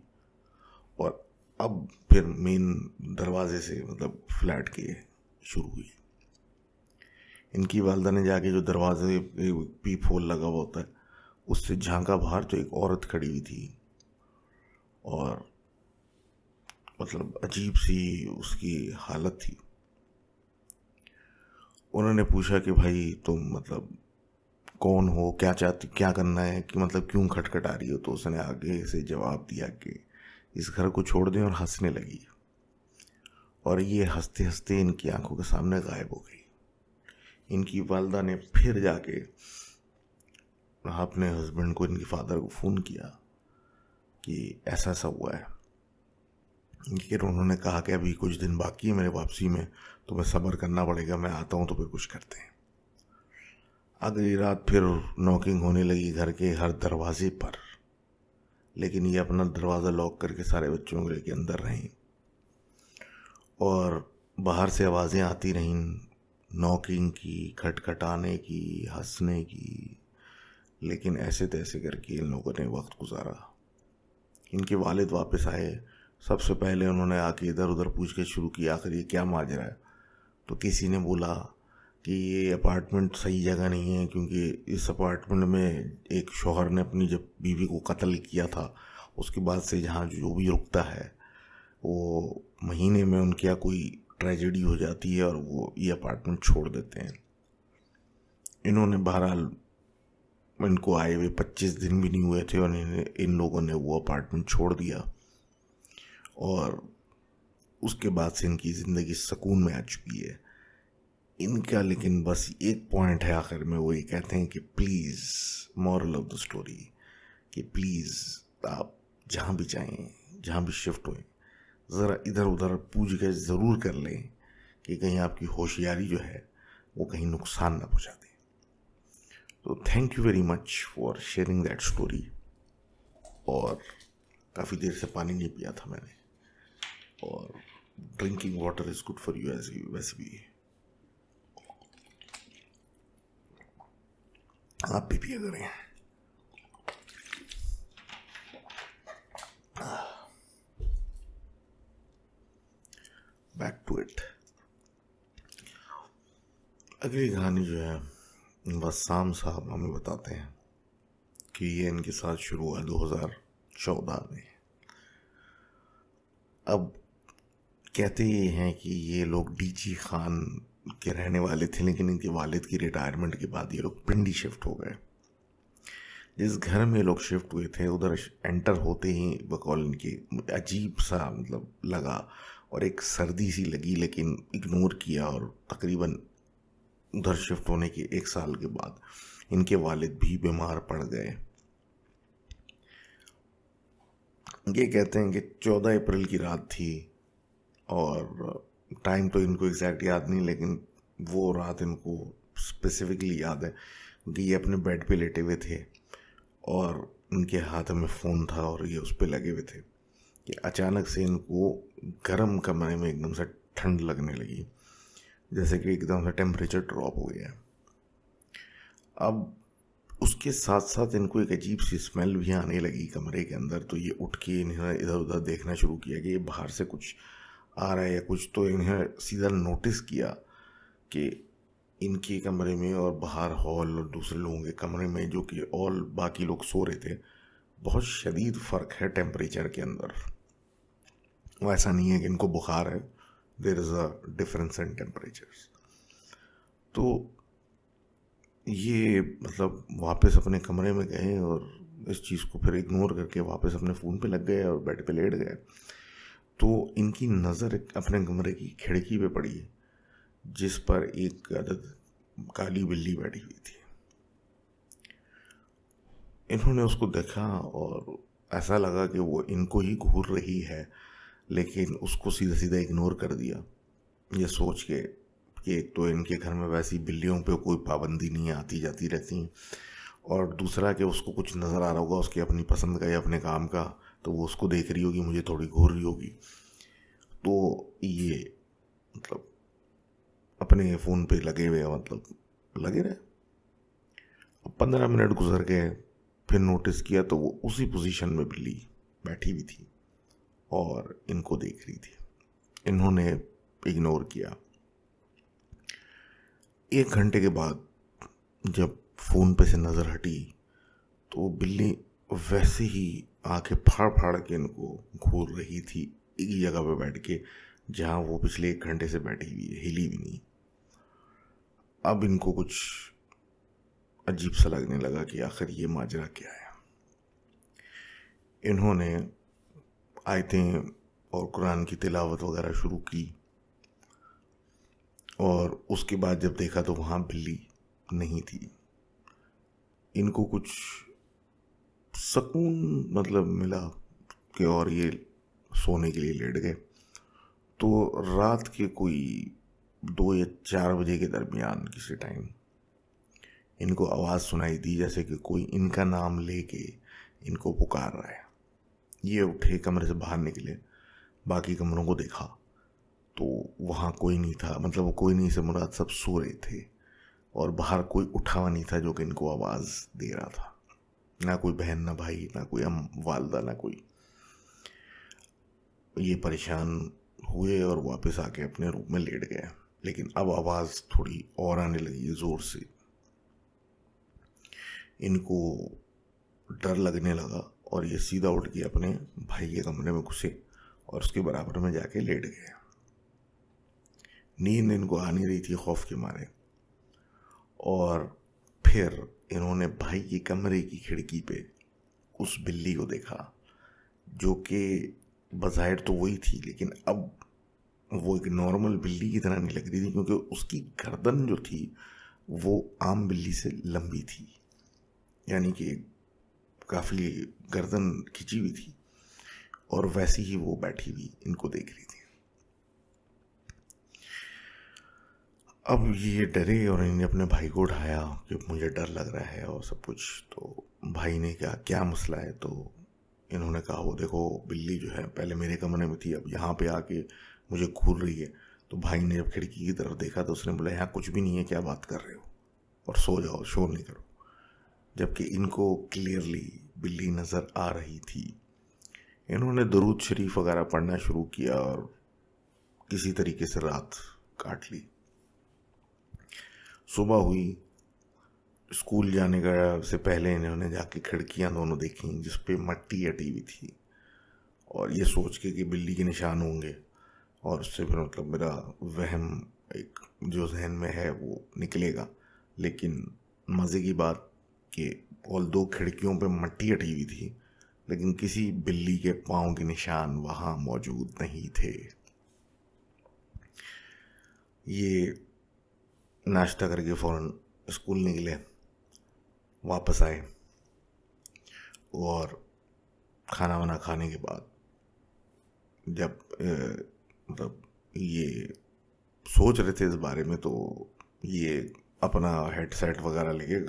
और अब फिर मेन दरवाजे से मतलब फ्लैट के शुरू हुई। इनकी वालदा ने जाके जो दरवाजे पीप होल लगा हुआ होता है उससे झांका बाहर, तो एक औरत खड़ी हुई थी और मतलब अजीब सी उसकी हालत थी। उन्होंने पूछा कि भाई तुम मतलब कौन हो, क्या चाहती, क्या करना है, कि मतलब क्यों खटखटा रही हो। तो उसने आगे से जवाब दिया कि इस घर को छोड़ दें, और हंसने लगी। और ये हंसते हंसते इनकी आंखों के सामने गायब हो गई। इनकी वालदा ने फिर जाके अपने हस्बैंड को, इनके फादर को फ़ोन किया कि ऐसा ऐसा हुआ है। फिर उन्होंने कहा कि अभी कुछ दिन बाकी है मेरे वापसी में, तो मैं सब्र करना पड़ेगा, मैं आता हूँ तो फिर कुछ करते हैं। अगली रात फिर नॉकिंग होने लगी घर के हर दरवाजे पर, लेकिन ये अपना दरवाज़ा लॉक करके सारे बच्चों को लेके अंदर रहीं, और बाहर से आवाज़ें आती रहीं, नॉकिंग की, खटखटाने की, हंसने की। लेकिन ऐसे तैसे करके इन लोगों ने वक्त गुजारा। इनके वालिद वापस आए। सबसे पहले उन्होंने आके इधर उधर पूछ के शुरू किया आखिर ये क्या माजरा है। तो किसी ने बोला कि ये अपार्टमेंट सही जगह नहीं है, क्योंकि इस अपार्टमेंट में एक शौहर ने अपनी जब बीवी को कत्ल किया था उसके बाद से जहाँ जो भी रुकता है वो महीने में उनके यहाँ कोई ट्रेजेडी हो जाती है और वो ये अपार्टमेंट छोड़ देते हैं। इन्होंने बहरहाल, इनको आए हुए 25 दिन भी नहीं हुए थे और इन लोगों ने वो अपार्टमेंट छोड़ दिया, और उसके बाद से इनकी ज़िंदगी सुकून में आ चुकी है। इनका लेकिन बस एक पॉइंट है आखिर में, वो ये कहते हैं कि please, moral of the story, कि प्लीज़ आप जहाँ भी चाहें, जहाँ भी शिफ्ट हुए, ज़रा इधर उधर पूछ के ज़रूर कर लें कि कहीं आपकी होशियारी जो है वो कहीं नुकसान ना पहुँचा दे। तो thank you very much for sharing that story. और काफ़ी देर से पानी नहीं पिया था मैंने, और drinking water is good for you as वैसे भी आप भी पिया करें। Back to it. अगली कहानी जो है बस्साम साहब हमें बताते हैं कि ये इनके साथ शुरू हुआ 2014 में। अब कहते ये हैं कि ये लोग डीची खान के रहने वाले थे, लेकिन इनके वालिद की रिटायरमेंट के बाद ये लोग पिंडी शिफ्ट हो गए। जिस घर में लोग शिफ्ट हुए थे उधर एंटर होते ही बकौल इनके अजीब सा मतलब लगा, और एक सर्दी सी लगी, लेकिन इग्नोर किया। और तकरीबन उधर शिफ्ट होने के 1 साल के बाद इनके वालिद भी बीमार पड़ गए। ये कहते हैं कि 14 अप्रैल की रात थी, और टाइम तो इनको एग्जैक्ट याद नहीं, लेकिन वो रात इनको स्पेसिफिकली याद है क्योंकि ये अपने बेड पे लेटे हुए थे और उनके हाथ में फ़ोन था और ये उस पर लगे हुए थे कि अचानक से इनको गर्म कमरे में एकदम से ठंड लगने लगी, जैसे कि एकदम से टेम्परेचर ड्रॉप हो गया। अब उसके साथ साथ इनको एक अजीब सी स्मेल भी आने लगी कमरे के अंदर। तो ये उठ के इन्हें इधर उधर देखना शुरू किया कि ये बाहर से कुछ आ रहा है या कुछ। तो इन्हें सीधा नोटिस किया कि इनके कमरे में और बाहर हॉल और दूसरे लोगों के कमरे में, जो कि ऑल बाकी लोग सो रहे थे, बहुत शदीद फ़र्क है टेम्परेचर के अंदर। वो ऐसा नहीं है कि इनको बुखार है, there is a difference in temperatures. तो ये मतलब वापस अपने कमरे में गए और इस चीज़ को फिर इग्नोर करके वापस अपने फ़ोन पे लग गए और बेड पे लेट गए। तो इनकी नज़र अपने कमरे की खिड़की पे पड़ी जिस पर एक अदद काली बिल्ली बैठी हुई थी। इन्होंने उसको देखा और ऐसा लगा कि वो इनको ही घूर रही है, लेकिन उसको सीधा सीधा इग्नोर कर दिया, ये सोच के कि एक तो इनके घर में वैसी बिल्लियों पे कोई पाबंदी नहीं है, आती जाती रहती हैं, और दूसरा कि उसको कुछ नज़र आ रहा होगा उसकी अपनी पसंद का या अपने काम का, तो वो उसको देख रही होगी, मुझे थोड़ी घूर रही होगी। तो ये मतलब अपने फ़ोन पे लगे हुए, मतलब लगे रहे। 15 मिनट गुजर गए, फिर नोटिस किया तो वो उसी पोजीशन में बिल्ली बैठी हुई थी और इनको देख रही थी। इन्होंने इग्नोर किया। 1 घंटे के बाद जब फ़ोन पे से नज़र हटी तो वो बिल्ली वैसे ही आंखें फाड़ फाड़ के इनको घूर रही थी, एक ही जगह पे बैठ के जहाँ वो पिछले 1 घंटे से बैठी हुई है, हिली भी नहीं। अब इनको कुछ अजीब सा लगने लगा कि आखिर ये माजरा क्या है। इन्होंने आयतें और कुरान की तिलावत वगैरह शुरू की, और उसके बाद जब देखा तो वहाँ बिल्ली नहीं थी। इनको कुछ सुकून मतलब मिला कि और ये सोने के लिए लेट गए। तो रात के कोई 2 या 4 बजे के दरमियान किसी टाइम इनको आवाज़ सुनाई दी, जैसे कि कोई इनका नाम लेके इनको पुकार रहा है। ये उठे, कमरे से बाहर निकले, बाकी कमरों को देखा तो वहाँ कोई नहीं था। मतलब वो कोई नहीं से मुराद सब सो रहे थे, और बाहर कोई उठा हुआ नहीं था जो कि इनको आवाज़ दे रहा था। ना कोई बहन, ना भाई, ना कोई वालदा, ना कोई। ये परेशान हुए और वापस आके अपने रूम में लेट गए। लेकिन अब आवाज़ थोड़ी और आने लगी ज़ोर से। इनको डर लगने लगा और ये सीधा उठ के अपने भाई के कमरे में घुसे और उसके बराबर में जाके लेट गए। नींद इनको आ नहीं रही थी खौफ के मारे, और फिर इन्होंने भाई के कमरे की खिड़की पे उस बिल्ली को देखा, जो कि बज़ाहिर तो वही थी, लेकिन अब वो एक नॉर्मल बिल्ली की तरह नहीं लग रही थी, क्योंकि उसकी गर्दन जो थी वो आम बिल्ली से लंबी थी, यानी कि काफ़ी गर्दन खिंची हुई थी, और वैसी ही वो बैठी हुई इनको देख रही थी। अब ये डरे और इन्हें अपने भाई को उठाया कि मुझे डर लग रहा है और सब कुछ। तो भाई ने कहा क्या मसला है? तो इन्होंने कहा वो देखो बिल्ली जो है पहले मेरे कमरे में थी, अब यहाँ पे आके मुझे घूर रही है। तो भाई ने जब खिड़की की तरफ देखा तो उसने बोला यहाँ कुछ भी नहीं है, क्या बात कर रहे हो, और सो जाओ, शोर नहीं करो। जबकि इनको क्लियरली बिल्ली नज़र आ रही थी। इन्होंने दरूद शरीफ वगैरह पढ़ना शुरू किया और किसी तरीके से रात काट ली। सुबह हुई, स्कूल जाने का से पहले इन्होंने जाके खिड़कियां दोनों देखी जिस पे मट्टी अटी हुई थी, और ये सोच के कि बिल्ली के निशान होंगे, और उससे फिर मतलब मेरा वहम एक जो जहन में है वो निकलेगा। लेकिन मज़े की बात कि ऑल दो खिड़कियों पे मट्टी अटी हुई थी, लेकिन किसी बिल्ली के पाँव के निशान वहाँ मौजूद नहीं थे। ये नाश्ता करके फ़ौरन स्कूल निकले, वापस आए, और खाना वाना खाने के बाद जब मतलब ये सोच रहे थे इस बारे में, तो ये अपना हेडसेट वगैरह लेके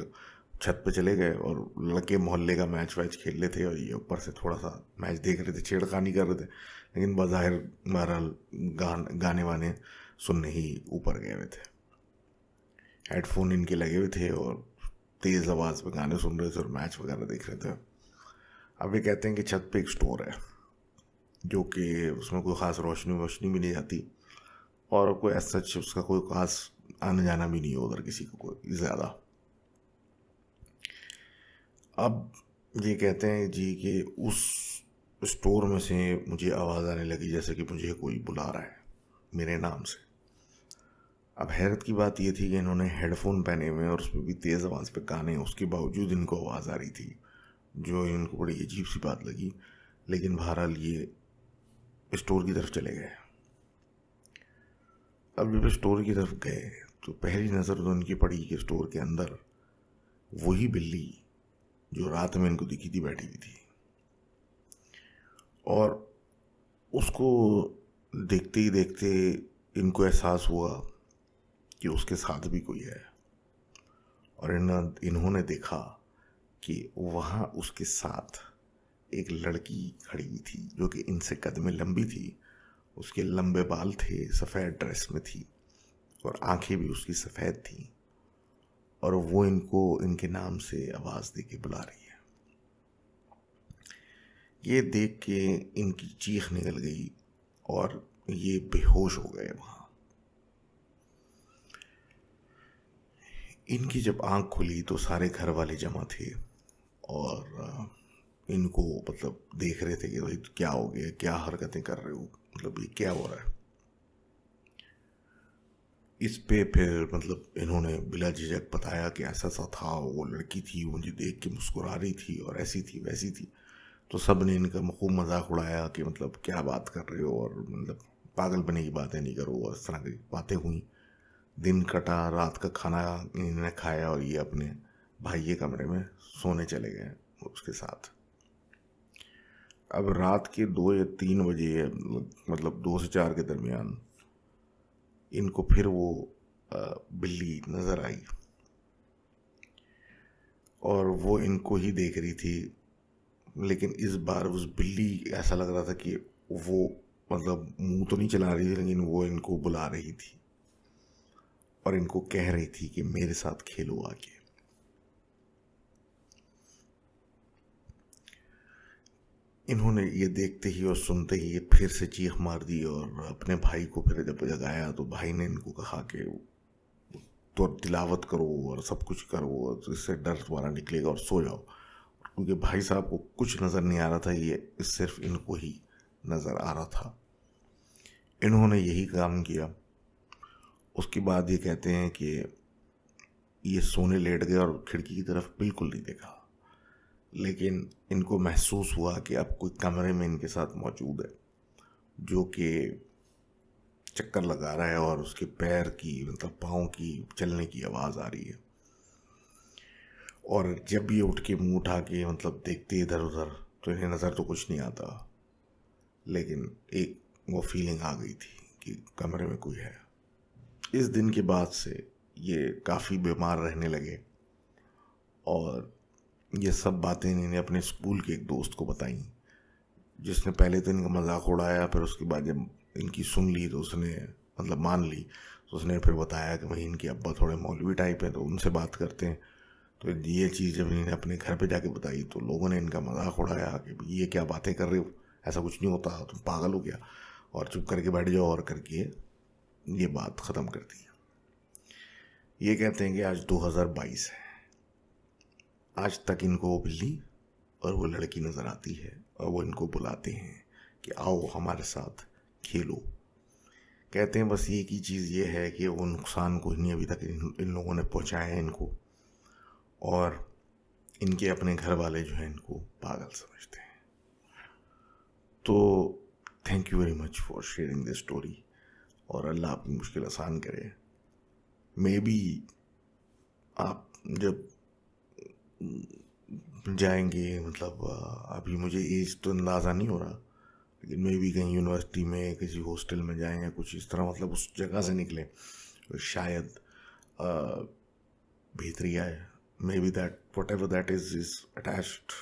छत पे चले गए और लड़के मोहल्ले का मैच वैच खेल रहे थे, और ये ऊपर से थोड़ा सा मैच देख रहे थे, छेड़खानी कर रहे थे, लेकिन बज़ाहिर बहरहाल गाने वाने सुनने ही ऊपर गए हुए थे। हेडफोन इनके लगे हुए थे और तेज़ आवाज़ में गाने सुन रहे थे और मैच वगैरह देख रहे थे। अब ये कहते हैं कि छत पे एक स्टोर है जो कि उसमें कोई ख़ास रोशनी वोशनी भी नहीं जाती, और कोई ऐसा सच उसका कोई ख़ास आने जाना भी नहीं है उधर किसी को कोई ज़्यादा। अब ये कहते हैं जी कि उस स्टोर में से मुझे आवाज़ आने लगी जैसे कि मुझे कोई बुला रहा है मेरे नाम से। अब हैरत की बात ये थी कि इन्होंने हेडफोन पहने हुए और उसमें भी तेज़ आवाज़ पे गाने, उसके बावजूद इनको आवाज़ आ रही थी, जो इनको बड़ी अजीब सी बात लगी। लेकिन बहरहाल ये स्टोर की तरफ चले गए। अब जब स्टोर की तरफ गए तो पहली नज़र तो उनकी पड़ी कि स्टोर के अंदर वही बिल्ली जो रात में इनको दिखी थी बैठी हुई थी, और उसको देखते ही देखते इनको एहसास हुआ कि उसके साथ भी कोई है। और इन्होंने देखा कि वहाँ उसके साथ एक लड़की खड़ी हुई थी जो कि इनसे कद में लंबी थी। उसके लंबे बाल थे, सफ़ेद ड्रेस में थी और आंखें भी उसकी सफ़ेद थी, और वो इनको इनके नाम से आवाज़ दे के बुला रही है। ये देख के इनकी चीख निकल गई और ये बेहोश हो गए वहाँ। इनकी जब आंख खुली तो सारे घर वाले जमा थे और इनको मतलब देख रहे थे कि भाई क्या हो गया, क्या हरकतें कर रहे हो, मतलब ये क्या हो रहा है। इस पे फिर मतलब इन्होंने बिला झिझक बताया कि ऐसा सा था, वो लड़की थी, मुझे देख के मुस्कुरा रही थी और ऐसी थी वैसी थी। तो सब ने इनका खूब मजाक उड़ाया कि मतलब क्या बात कर रहे हो, और मतलब पागल बने की बातें नहीं करो, और इस तरह की बातें हुई। दिन कटा, रात का खाना इन्होंने खाया और ये अपने भाई के कमरे में सोने चले गए उसके साथ। अब रात के 2 या 3 बजे, मतलब 2 से 4 के दरमियान इनको फिर वो बिल्ली नज़र आई और वो इनको ही देख रही थी। लेकिन इस बार उस बिल्ली ऐसा लग रहा था कि वो मतलब मुंह तो नहीं चला रही थी, लेकिन वो इनको बुला रही थी और इनको कह रही थी कि मेरे साथ खेलो आके। इन्होंने ये देखते ही और सुनते ही फिर से चीख मार दी और अपने भाई को फिर जब जगाया तो भाई ने इनको कहा कि तो तिलावत करो और सब कुछ करो और इससे डर तुम्हारा निकलेगा और सो जाओ। क्योंकि भाई साहब को कुछ नज़र नहीं आ रहा था, ये सिर्फ इनको ही नज़र आ रहा था। इन्होंने यही काम किया। उसके बाद ये कहते हैं कि ये सोने लेट गए और खिड़की की तरफ बिल्कुल नहीं देखा, लेकिन इनको महसूस हुआ कि अब कोई कमरे में इनके साथ मौजूद है जो कि चक्कर लगा रहा है और उसके पैर की मतलब पाँव की चलने की आवाज़ आ रही है। और जब ये उठ के मुंह उठा के मतलब देखते इधर उधर तो इन्हें नज़र तो कुछ नहीं आता, लेकिन एक वो फीलिंग आ गई थी कि कमरे में कोई है। इस दिन के बाद से ये काफ़ी बीमार रहने लगे और ये सब बातें इन्हें अपने स्कूल के एक दोस्त को बताई, जिसने पहले तो इनका मजाक उड़ाया, फिर उसके बाद जब इनकी सुन ली तो उसने मतलब मान ली, तो उसने फिर बताया कि भाई इनके अब्बा थोड़े मौलवी टाइप हैं तो उनसे बात करते हैं। तो ये चीज़ जब इन्हें अपने घर पे जाके बताई तो लोगों ने इनका मजाक उड़ाया कि ये क्या बातें कर रहे हो, ऐसा कुछ नहीं होता, तुम पागल हो गया, और चुप करके बैठ जाओ, और करके ये बात ख़त्म कर दी। ये कहते हैं कि आज 2022 है, आज तक इनको वो बिल्ली और वो लड़की नज़र आती है और वो इनको बुलाते हैं कि आओ हमारे साथ खेलो। कहते हैं बस एक ही चीज़ ये है कि वो नुकसान को नहीं अभी तक इन लोगों ने पहुंचाया है इनको, और इनके अपने घर वाले जो हैं इनको पागल समझते हैं। तो thank you very much for sharing this story, और अल्लाह आपकी मुश्किल आसान करे। मे बी आप जब जाएंगे, मतलब अभी मुझे एज तो अंदाज़ा नहीं हो रहा, लेकिन मे भी कहीं यूनिवर्सिटी में किसी हॉस्टल में जाएं या कुछ इस तरह, मतलब उस जगह से निकलें तो शायद बेहतरिया है। Maybe that whatever that is attached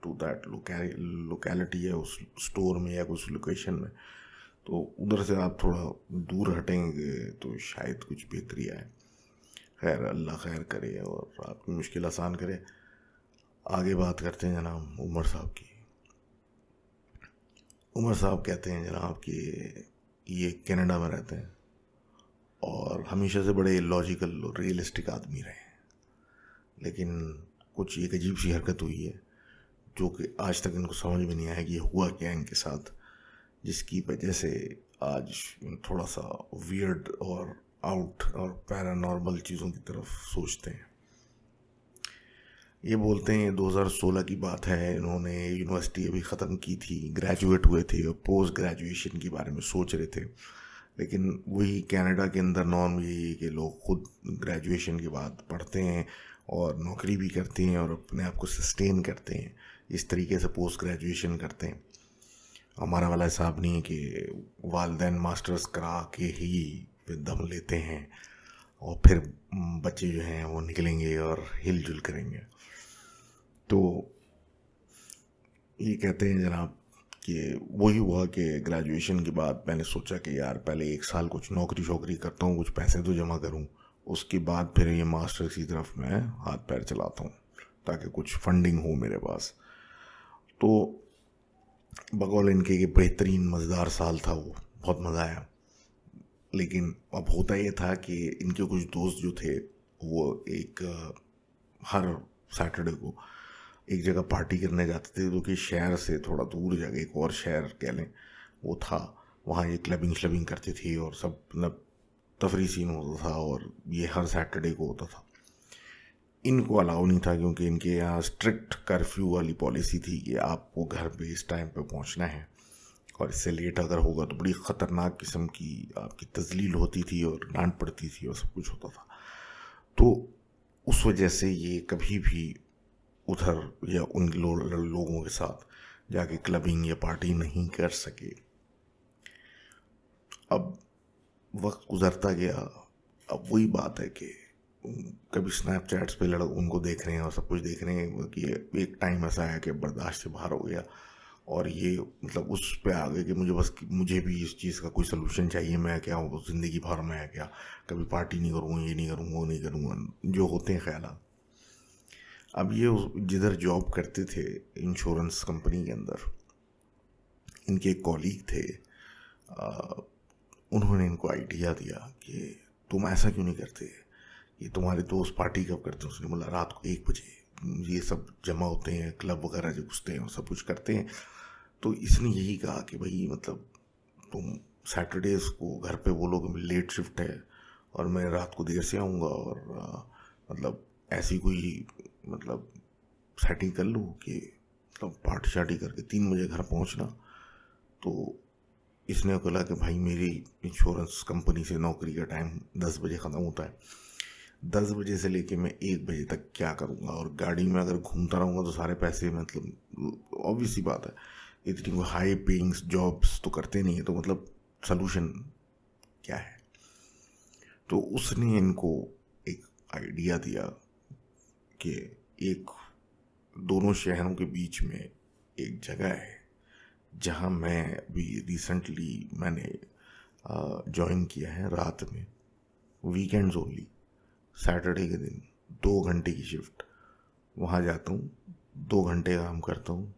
to that locality है, उस स्टोर में या उस लोकेशन में, तो उधर से आप थोड़ा दूर हटेंगे तो शायद कुछ बेहतरिया है। खैर, अल्लाह खैर करे और आपकी मुश्किल आसान करे। आगे बात करते हैं जनाब उमर साहब की। उमर साहब कहते हैं जनाब कि ये कनाडा में रहते हैं और हमेशा से बड़े लॉजिकल और रियलिस्टिक आदमी रहे हैं, लेकिन कुछ एक अजीब सी हरकत हुई है जो कि आज तक इनको समझ में नहीं आया कि ये हुआ क्या इनके साथ, जिसकी वजह से आज थोड़ा सा वियर्ड और आउट और पैरानॉर्मल चीज़ों की तरफ सोचते हैं। ये बोलते हैं 2016 की बात है, इन्होंने यूनिवर्सिटी अभी ख़त्म की थी, ग्रेजुएट हुए थे और पोस्ट ग्रेजुएशन के बारे में सोच रहे थे। लेकिन वही कनाडा के अंदर नॉर्म यही है कि लोग खुद ग्रेजुएशन के बाद पढ़ते हैं और नौकरी भी करते हैं और अपने आप को सस्टेन करते हैं, इस तरीके से पोस्ट ग्रेजुएशन करते हैं। हमारा वाला हिसाब नहीं है कि वालदैन मास्टर्स करा के ही फिर दम लेते हैं और फिर बच्चे जो हैं वो निकलेंगे और हिलजुल करेंगे। तो ये कहते हैं जनाब कि वही हुआ कि ग्रेजुएशन के बाद मैंने सोचा कि यार पहले 1 साल कुछ नौकरी शौकरी करता हूँ, कुछ पैसे तो जमा करूँ, उसके बाद फिर ये मास्टर्स की तरफ मैं हाथ पैर चलाता हूँ ताकि कुछ फंडिंग हो मेरे पास। तो बकौल इनके बेहतरीन मज़ेदार साल था वो, बहुत मज़ा आया। लेकिन अब होता ये था कि इनके कुछ दोस्त जो थे वो हर सैटरडे को एक जगह पार्टी करने जाते थे, जो कि शहर से थोड़ा दूर जगह, एक और शहर कह लें वो था। वहाँ ये क्लबिंग श्लबिंग करती थी और सब मतलब तफरी सीन होता था, और ये हर सैटरडे को होता था। इनको अलाउ नहीं था क्योंकि इनके यहाँ स्ट्रिक्ट कर्फ्यू वाली पॉलिसी थी कि आपको घर पे इस टाइम पे पहुँचना है, और इससे लेट अगर होगा तो बड़ी ख़तरनाक किस्म की आपकी तजलील होती थी और डांट पड़ती थी और सब कुछ होता था। तो उस वजह से ये कभी भी उधर या उन लोगों के साथ जाके क्लबिंग या पार्टी नहीं कर सके। अब वक्त गुजरता गया, अब वही बात है कि कभी स्नैपचैट्स पे उनको देख रहे हैं और सब कुछ देख रहे हैं कि एक टाइम ऐसा आया कि बर्दाश्त से बाहर हो गया, और ये मतलब उस पे आ गए कि मुझे भी इस चीज़ का कोई सलूशन चाहिए। मैं क्या हूँ, ज़िंदगी भर मैं क्या कभी पार्टी नहीं करूँगा, ये नहीं करूँगा, वो नहीं करूँगा, जो होते हैं ख्याल। अब ये जिधर जॉब करते थे इंश्योरेंस कंपनी के अंदर, इनके एक कॉलीग थे, उन्होंने इनको आइडिया दिया कि तुम ऐसा क्यों नहीं करते, ये तुम्हारे दोस्त पार्टी कब करते हैं। उसने बोला रात को 1 बजे ये सब जमा होते हैं, क्लब वगैरह जो घुसते हैं और सब कुछ करते हैं। तो इसने यही कहा कि भाई मतलब तुम सैटरडेज़ को घर पे बोलो कि लेट शिफ्ट है और मैं रात को देर से आऊँगा, और मतलब ऐसी कोई मतलब सेटिंग कर लूँ कि मतलब पार्टी शार्टी करके 3 बजे घर पहुँचना। तो इसने बोला कि भाई मेरी इंश्योरेंस कंपनी से नौकरी का टाइम 10 बजे ख़त्म होता है, 10 बजे से लेके मैं 1 बजे तक क्या करूँगा, और गाड़ी में अगर घूमता रहूँगा तो सारे पैसे मतलब ऑब्वियस सी बात है इतनी कोई हाई पेइंग जॉब्स तो करते नहीं है, तो मतलब सलूशन क्या है। तो उसने इनको एक आइडिया दिया कि एक दोनों शहरों के बीच में एक जगह है जहाँ मैं अभी रिसेंटली मैंने ज्वाइन किया है, रात में वीकेंड्स ओनली, सैटरडे के दिन 2 घंटे की शिफ्ट, वहाँ जाता हूँ, 2 घंटे काम करता हूँ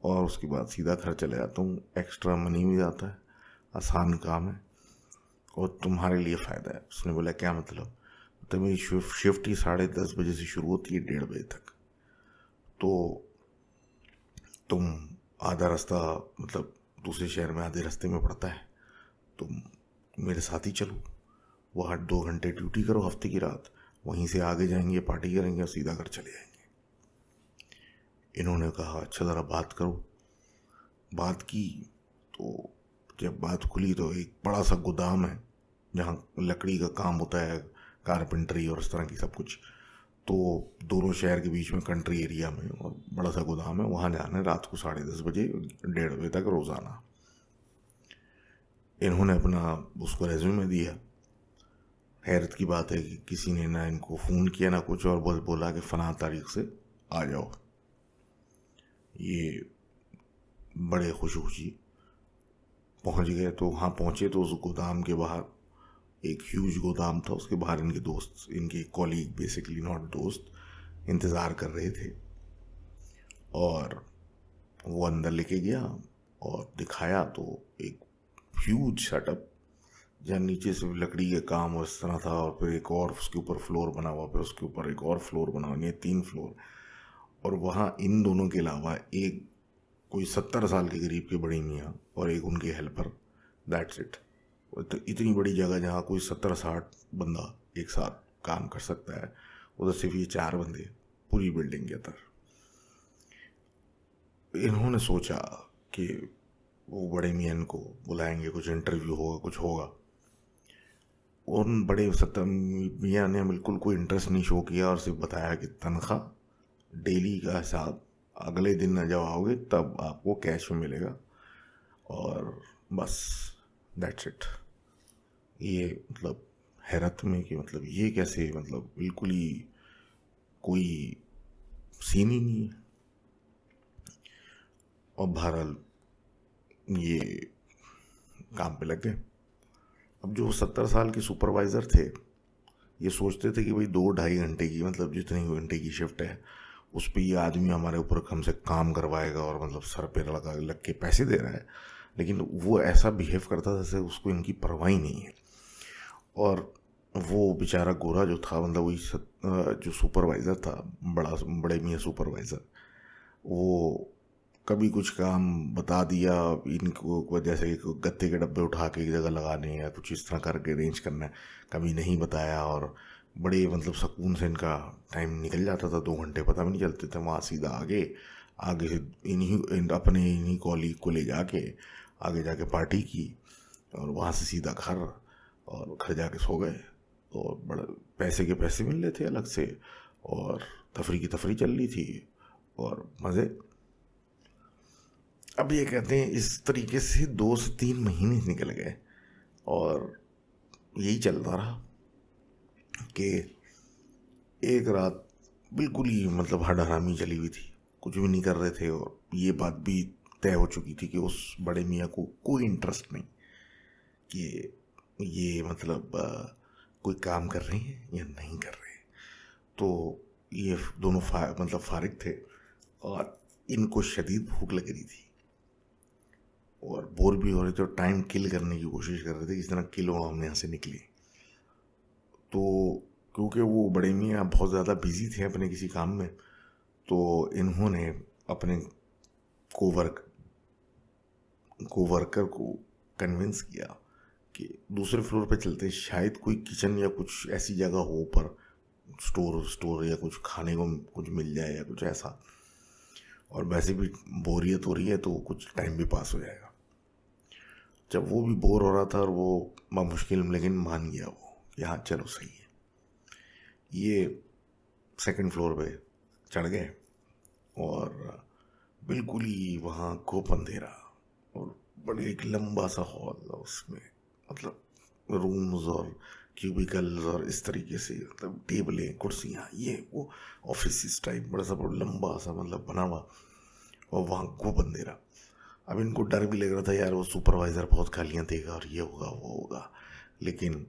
और उसके बाद सीधा घर चले जाता हूँ। एक्स्ट्रा मनी भी आता है, आसान काम है और तुम्हारे लिए फ़ायदा है। उसने बोला क्या मतलब? तो मेरी शिफ्ट ही 10:30 बजे से शुरू होती है 1:30 बजे तक, तो तुम आधा रास्ता मतलब दूसरे शहर में आधे रास्ते में पड़ता है, तुम मेरे साथ ही चलो, वहाँ 2 घंटे ड्यूटी करो हफ्ते की रात, वहीं से आगे जाएंगे, पार्टी करेंगे और सीधा घर चले जाएंगे। इन्होंने कहा अच्छा ज़रा बात करो। बात की तो जब बात खुली तो एक बड़ा सा गोदाम है जहाँ लकड़ी का काम होता है, कारपेंटरी और इस तरह की सब कुछ। तो दोनों शहर के बीच में कंट्री एरिया में और बड़ा सा गोदाम है, वहाँ जाना है रात को 10:30 बजे 1:30 बजे तक रोज़ाना। इन्होंने अपना उसको रेज्यूमे दिया। हैरत की बात है कि किसी ने ना इनको फ़ोन किया ना कुछ, और बस बोला कि फ़लाँ तारीख से आ जाओ। ये बड़े खुशी पहुंच गए। तो वहाँ पहुँचे तो उस गोदाम के बाहर, एक ह्यूज गोदाम था, उसके बाहर इनके दोस्त, इनके कॉलीग बेसिकली नॉट दोस्त, इंतज़ार कर रहे थे। और वो अंदर लेके गया और दिखाया तो एक ह्यूज सेटअप जहाँ नीचे से लकड़ी का काम और इस तरह था, और फिर एक और उसके ऊपर फ्लोर बना हुआ, फिर उसके ऊपर एक और फ्लोर बना हुआ, ये 3 फ्लोर। और वहाँ इन दोनों के अलावा एक कोई 70 साल के करीब के बड़े मियाँ और एक उनके हेल्पर, दैट्स इट। तो इतनी बड़ी जगह जहाँ कोई 70-60 बंदा एक साथ काम कर सकता है, उधर सिर्फ ये 4 बंदे। पूरी बिल्डिंग के अंदर। इन्होंने सोचा कि वो बड़े मियाँ को बुलाएंगे, कुछ इंटरव्यू होगा, कुछ होगा। उन बड़े सत्तर मियाँ ने बिल्कुल कोई इंटरेस्ट नहीं शो किया और सिर्फ बताया कि तनख्वाह डेली का हिसाब अगले दिन जब आओगे तब आपको कैश में मिलेगा, और बस दैट्स इट। ये मतलब हैरत में कि मतलब ये कैसे, मतलब बिल्कुल ही कोई सीन ही नहीं है। और बहरहाल ये काम पे लग गए। अब जो 70 साल के सुपरवाइज़र थे ये सोचते थे कि भाई 2-2.5 घंटे की, मतलब जितने घंटे की शिफ्ट है उस पर ये आदमी हमारे ऊपर हमसे काम करवाएगा और मतलब सर पे लग के पैसे दे रहा है। लेकिन वो ऐसा बिहेव करता था जैसे उसको इनकी परवाह ही नहीं है। और वो बेचारा गोरा जो था, मतलब वही जो सुपरवाइज़र था, बड़े मियाँ सुपरवाइज़र, वो कभी कुछ काम बता दिया इनको, जैसे कि गत्ते के डब्बे उठा के एक जगह लगाने या कुछ इस तरह करके अरेंज करना है, कभी नहीं बताया। और बड़े मतलब सुकून से इनका टाइम निकल जाता था, 2 घंटे पता भी नहीं चलते थे। वहाँ सीधा आगे आगे से अपने इन्हीं कॉलीग को ले जाके आगे जाके पार्टी की, और वहाँ से सीधा घर, और घर जाके सो गए। और बड़ा पैसे के पैसे मिल रहे थे अलग से, और तफरी की तफरी चल रही थी, और मज़े। अब ये कहते हैं इस तरीके से 2 से 3 महीने निकल गए, और यही चलता रहा कि एक रात बिल्कुल ही मतलब हड़हरामी चली हुई थी, कुछ भी नहीं कर रहे थे। और ये बात भी तय हो चुकी थी कि उस बड़े मियाँ को कोई इंटरेस्ट नहीं कि ये मतलब कोई काम कर रहे हैं या नहीं कर रहे। तो ये दोनों मतलब फारिग थे, और इनको शदीद भूख लग रही थी और बोर भी हो रहे थे, और टाइम किल करने की कोशिश कर रहे थे, किस तरह किल हो हम यहाँ से निकले। तो क्योंकि वो बड़े मियाँ बहुत ज़्यादा बिजी थे अपने किसी काम में, तो इन्होंने अपने कोवर्कर को कन्विंस किया कि दूसरे फ्लोर पे चलते हैं, शायद कोई किचन या कुछ ऐसी जगह हो पर स्टोर या कुछ खाने को कुछ मिल जाए या कुछ ऐसा। और वैसे भी बोरियत हो रही है तो कुछ टाइम भी पास हो जाएगा। जब वो भी बोर हो रहा था, और वो मुश्किल में लेकिन मान गया वो कि हाँ चलो सही है। ये सेकंड फ्लोर पे चढ़ गए, और बिल्कुल ही वहाँ खूब अंधेरा, और बड़े एक लंबा सा हॉल, उसमें मतलब रूम्स और क्यूबिकल्स और इस तरीके से, मतलब टेबलें कुर्सियाँ ये वो ऑफिस टाइप, बड़ा सा बड़ा लंबा सा मतलब बना हुआ, और वहाँ खूब अंधेरा। अब इनको डर भी लग रहा था, यार वो सुपरवाइज़र बहुत गालियाँ देगा और ये होगा वो होगा। लेकिन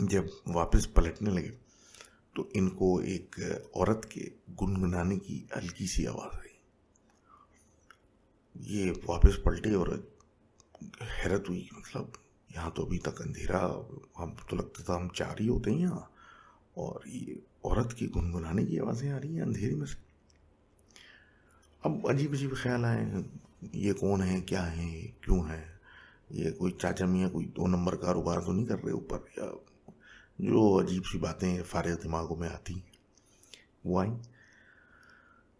जब वापस पलटने लगे तो इनको एक औरत के गुनगुनाने की हल्की सी आवाज़ आई। ये वापस पलटे और हैरत हुई, मतलब यहाँ तो अभी तक अंधेरा, हम तो लगता था हम 4 ही होते हैं यहाँ, और ये औरत की गुनगुनाने की आवाज़ें आ रही हैं अंधेरे में से। अब अजीब अजीब ख्याल आए, ये कौन है, क्या है, क्यों है, ये कोई चाचा मियाँ कोई 2 नंबर कारोबार तो नहीं कर रहे ऊपर, या जो अजीब सी बातें फारिग दिमागों में आती वो आई।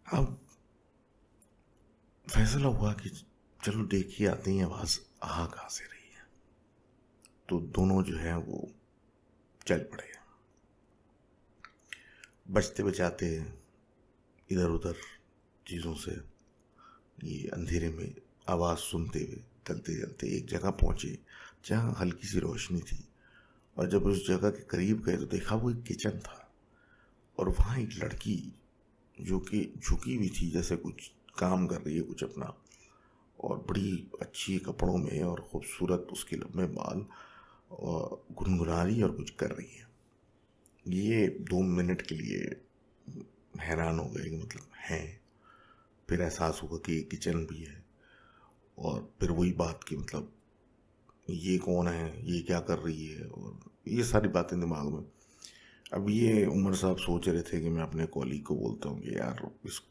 अब फैसला हुआ कि चलो देख ही आते हैं आवाज़ आ कहाँ से रही है। तो दोनों जो है वो चल पड़े, बचते बचाते इधर उधर चीज़ों से, ये अंधेरे में आवाज़ सुनते हुए चलते चलते एक जगह पहुँचे जहाँ हल्की सी रोशनी थी। और जब उस जगह के करीब गए तो देखा वो एक किचन था, और वहाँ एक लड़की जो कि झुकी हुई थी, जैसे कुछ काम कर रही है कुछ अपना, और बड़ी अच्छी कपड़ों में और ख़ूबसूरत उसके लंबे बाल, और गुनगुना रही और कुछ कर रही है। ये 2 मिनट के लिए हैरान हो गए कि मतलब हैं। फिर एहसास हुआ कि किचन भी है, और फिर वही बात कि मतलब ये कौन है, ये क्या कर रही है, और ये सारी बातें दिमाग में। अब ये उमर साहब सोच रहे थे कि मैं अपने कॉलीग को बोलता हूँ कि यार इस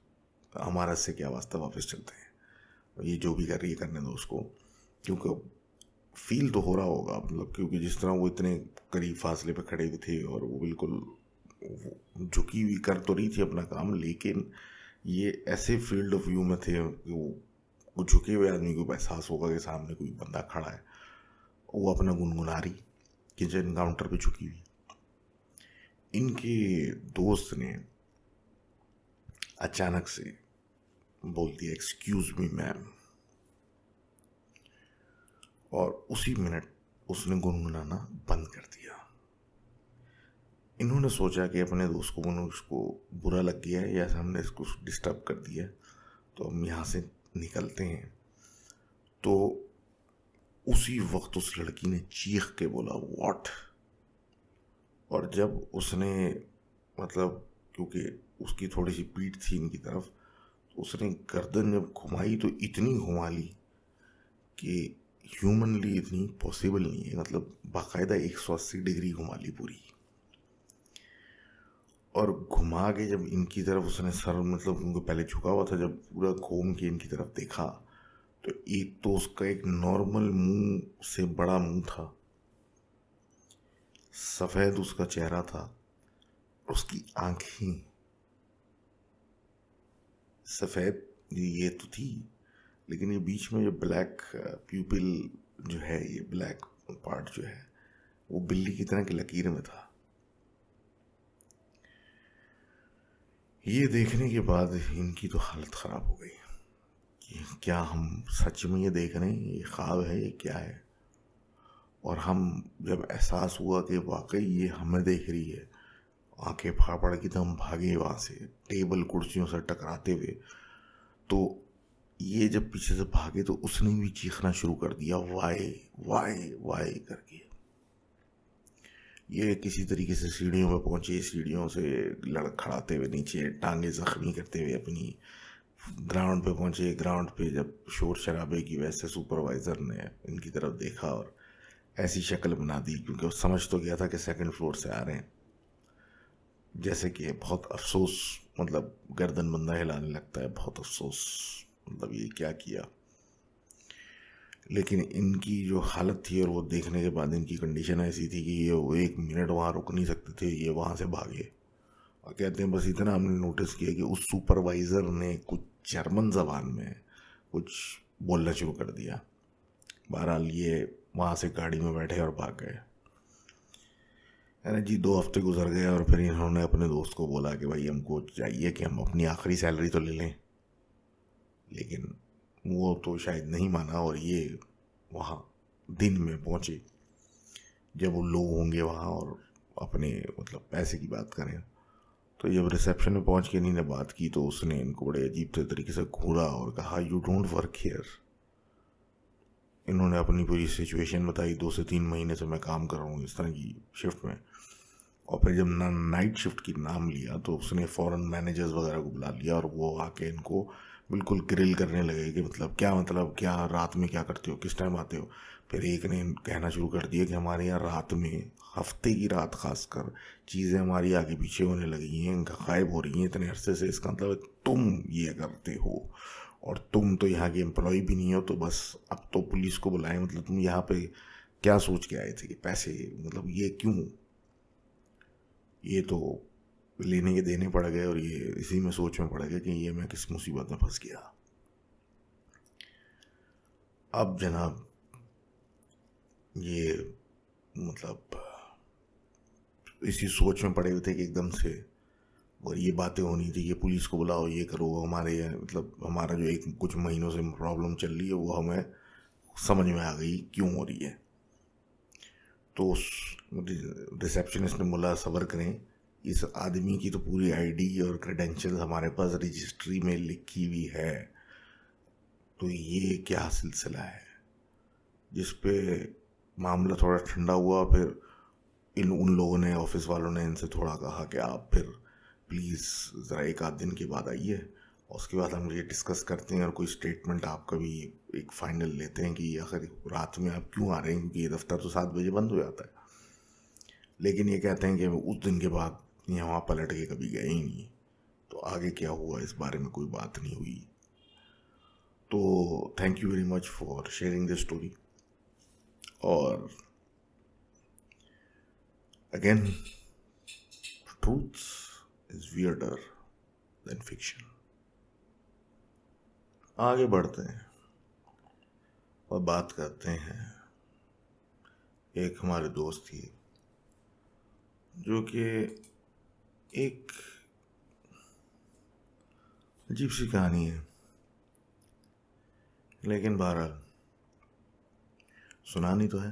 हमारा से क्या वास्ता, वापस चलते हैं, ये जो भी कर रही है करने दो उसको। क्योंकि फील तो हो रहा होगा, मतलब क्योंकि जिस तरह वो इतने करीब फासले पे खड़े हुए थे, और वो बिल्कुल झुकी हुई कर तो रही थी अपना काम, लेकिन ये ऐसे फील्ड ऑफ व्यू में थे कि वो झुके हुए आदमी को एहसास होगा कि सामने कोई बंदा खड़ा है। वो अपना गुनगुना रही किचन काउंटर पे झुकी हुई। इनके दोस्त ने अचानक से बोल दिया, एक्सक्यूज मी मैम, और उसी मिनट उसने गुनगुनाना बंद कर दिया। इन्होंने सोचा कि अपने दोस्त को उसको बुरा लग गया है या हमने इसको डिस्टर्ब कर दिया है, तो हम यहाँ से निकलते हैं। तो उसी वक्त उस लड़की ने चीख के बोला व्हाट। और जब उसने मतलब क्योंकि उसकी थोड़ी सी पीठ थी इनकी तरफ, तो उसने गर्दन जब घुमाई तो इतनी घुमा ली कि ह्यूमनली इतनी पॉसिबल नहीं है, मतलब बाकायदा 180 डिग्री घुमा ली पूरी। और घुमा के जब इनकी तरफ उसने सर, मतलब उनको पहले झुका हुआ था, जब पूरा घूम के इनकी तरफ देखा तो एक तो उसका एक नॉर्मल मुंह से बड़ा मुंह था, सफेद उसका चेहरा था, उसकी आंखें सफेद ये तो थी, लेकिन ये बीच में जो ब्लैक प्यूपिल जो है, ये ब्लैक पार्ट जो है वो बिल्ली की तरह की लकीर में था। ये देखने के बाद इनकी तो हालत ख़राब हो गई कि क्या हम सच में ये देख रहे हैं, ये ख्वाब है, ये क्या है। और हम जब एहसास हुआ कि वाकई ये हमें देख रही है, आंखें फाड़ की तो हम भागे वहाँ से टेबल कुर्सियों से टकराते हुए। तो ये जब पीछे से भागे तो उसने भी चीखना शुरू कर दिया, वाई वाई वाई करके। ये किसी तरीके से सीढ़ियों में पहुंचे, सीढ़ियों से लड़खड़ाते हुए नीचे टांगे जख्मी करते हुए अपनी ग्राउंड पे पहुंचे। ग्राउंड पे जब शोर शराबे की वजह से सुपरवाइज़र ने इनकी तरफ देखा और ऐसी शक्ल बना दी, क्योंकि वो समझ तो गया था कि सेकंड फ्लोर से आ रहे हैं, जैसे कि बहुत अफसोस, मतलब गर्दन बंदा हिलाने लगता है, बहुत अफसोस, मतलब ये क्या किया। लेकिन इनकी जो हालत थी और वो देखने के बाद इनकी कंडीशन ऐसी थी कि ये वो 1 मिनट वहाँ रुक नहीं सकते थे, ये वहाँ से भागे। और कहते हैं बस इतना हमने नोटिस किया कि उस सुपरवाइज़र ने कुछ जर्मन ज़बान में कुछ बोलना शुरू कर दिया। बहरहाल ये वहाँ से गाड़ी में बैठे और भाग गए। यानी जी 2 हफ्ते गुजर गए और फिर इन्होंने अपने दोस्त को बोला कि भाई हमको चाहिए कि हम अपनी आखिरी सैलरी तो ले लें, लेकिन वो तो शायद नहीं माना। और ये वहाँ दिन में पहुँचे जब वो लोग होंगे वहाँ और अपने मतलब पैसे की बात करें। तो जब रिसेप्शन में पहुँच के इन्हीं ने बात की तो उसने इनको बड़े अजीब से तरीके से घूरा और कहा यू डोंट वर्क हियर। इन्होंने अपनी पूरी सिचुएशन बताई, 2 से 3 महीने से मैं काम कर रहा हूँ इस तरह की शिफ्ट में। और फिर जब नाइट शिफ्ट की नाम लिया तो उसने फ़ौरन मैनेजर्स वगैरह को बुला लिया और वो आके इनको बिल्कुल ग्रिल करने लगे कि मतलब क्या रात में क्या करते हो, किस टाइम आते हो। फिर एक ने कहना शुरू कर दिया कि हमारे यहाँ रात में, हफ्ते की रात खासकर, चीज़ें हमारी आगे पीछे होने लगी हैं, गायब हो रही हैं इतने अरसे से। इसका मतलब तुम ये करते हो और तुम तो यहाँ के एम्प्लॉय भी नहीं हो, तो बस अब तो पुलिस को बुलाएं। मतलब तुम यहाँ पे क्या सोच के आए थे कि पैसे, मतलब ये क्यों, ये तो लेने के देने पड़ गए और ये इसी में सोच में पड़ गया कि ये मैं किस मुसीबत में फंस गया। अब जनाब ये मतलब इसी सोच में पड़े हुए थे कि एकदम से, और ये बातें होनी थी कि पुलिस को बुलाओ, ये करो, हमारे मतलब हमारा जो एक कुछ महीनों से प्रॉब्लम चल रही है वो हमें समझ में आ गई क्यों हो रही है। तो उस रिसेप्शनिस्ट ने बोला सबर करें, इस आदमी की तो पूरी आईडी और क्रेडेंशियल्स हमारे पास रजिस्ट्री में लिखी हुई है, तो ये क्या सिलसिला है। जिस पे मामला थोड़ा ठंडा हुआ, फिर उन लोगों ने, ऑफिस वालों ने इनसे थोड़ा कहा कि आप फिर प्लीज़ ज़रा 1 आध दिन के बाद आइए और उसके बाद हम ये डिस्कस करते हैं और कोई स्टेटमेंट आपका भी एक फ़ाइनल लेते हैं कि आखिर रात में आप क्यों आ रहे हैं, क्योंकि ये दफ्तर तो 7 बजे बंद हो जाता है। लेकिन ये कहते हैं कि उस दिन के बाद यहाँ पलट के कभी गए ही नहीं। तो आगे क्या हुआ इस बारे में कोई बात नहीं हुई। तो thank you very much for sharing this story. और again truth is weirder than fiction. आगे बढ़ते हैं और बात करते हैं एक हमारे दोस्त की, जो कि एक अजीब सी कहानी है, लेकिन बहरहाल सुनानी तो है।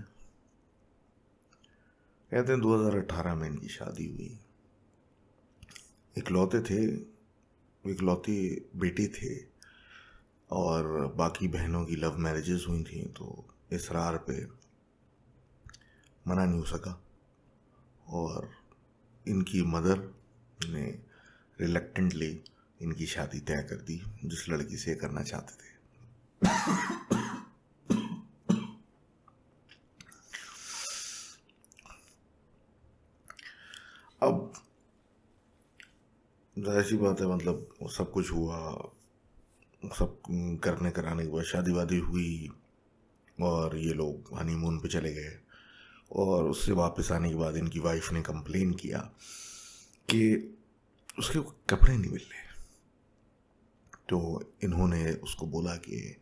कहते हैं 2018 में इनकी शादी हुई। इकलौती बेटी थे और बाकी बहनों की लव मैरिजेस हुई थी, तो इसरार पे मना नहीं हो सका और इनकी मदर ने रिलक्टेंटली इनकी शादी तय कर दी जिस लड़की से करना चाहते थे। अब ऐसी बात है, मतलब सब कुछ हुआ, सब करने कराने के बाद शादी वादी हुई और ये लोग हनीमून पे चले गए। और उससे वापस आने के बाद इनकी वाइफ ने कंप्लेन किया कि उसके कपड़े नहीं मिल रहे। तो इन्होंने उसको बोला कि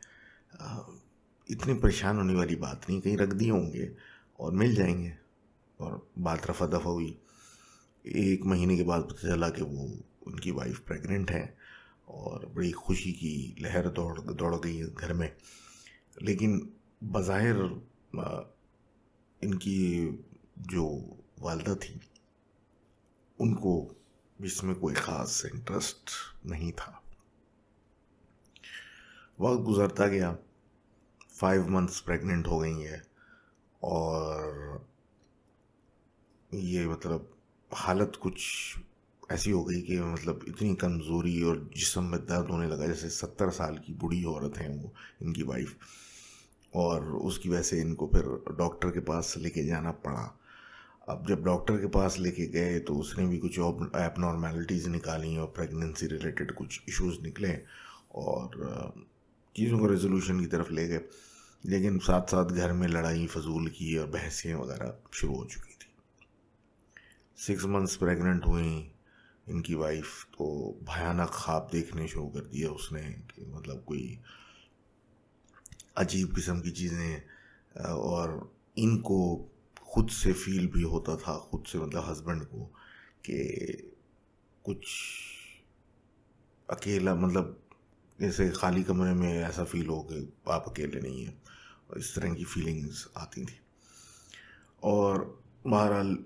इतनी परेशान होने वाली बात नहीं, कहीं रख दिए होंगे और मिल जाएंगे। और बात रफा दफा हुई। 1 महीने के बाद पता चला कि वो उनकी वाइफ प्रेग्नेंट है और बड़ी खुशी की लहर दौड़ गई घर में। लेकिन बज़ाहिर इनकी जो वालदा थी उनको इसमें कोई ख़ास इंटरेस्ट नहीं था। वक्त गुजरता गया, 5 मंथ्स प्रेग्नेंट हो गई है और ये मतलब हालत कुछ ऐसी हो गई कि मतलब इतनी कमज़ोरी और जिस्म में दर्द होने लगा जैसे 70 साल की बूढ़ी औरत है वो इनकी वाइफ। और उसकी वजह से इनको फिर डॉक्टर के पास लेके जाना पड़ा। अब जब डॉक्टर के पास लेके गए तो उसने भी कुछ एबनॉर्मेलिटीज़ निकाली और प्रेगनेंसी रिलेटेड कुछ इश्यूज निकले और चीज़ों को रेजोल्यूशन की तरफ ले गए। लेकिन साथ साथ घर में लड़ाई फजूल की और बहसें वगैरह शुरू हो चुकी थी। 6 मंथ्स प्रेग्नेंट हुई इनकी वाइफ, तो भयानक ख्वाब देखने शुरू कर दिया उसने कि मतलब कोई अजीब किस्म की चीज़ें। और इनको खुद से फील भी होता था, खुद से मतलब हस्बैंड को, कि कुछ अकेला, मतलब जैसे खाली कमरे में ऐसा फील हो कि आप अकेले नहीं हैं, और इस तरह की फीलिंग्स आती थी। और बहरहाल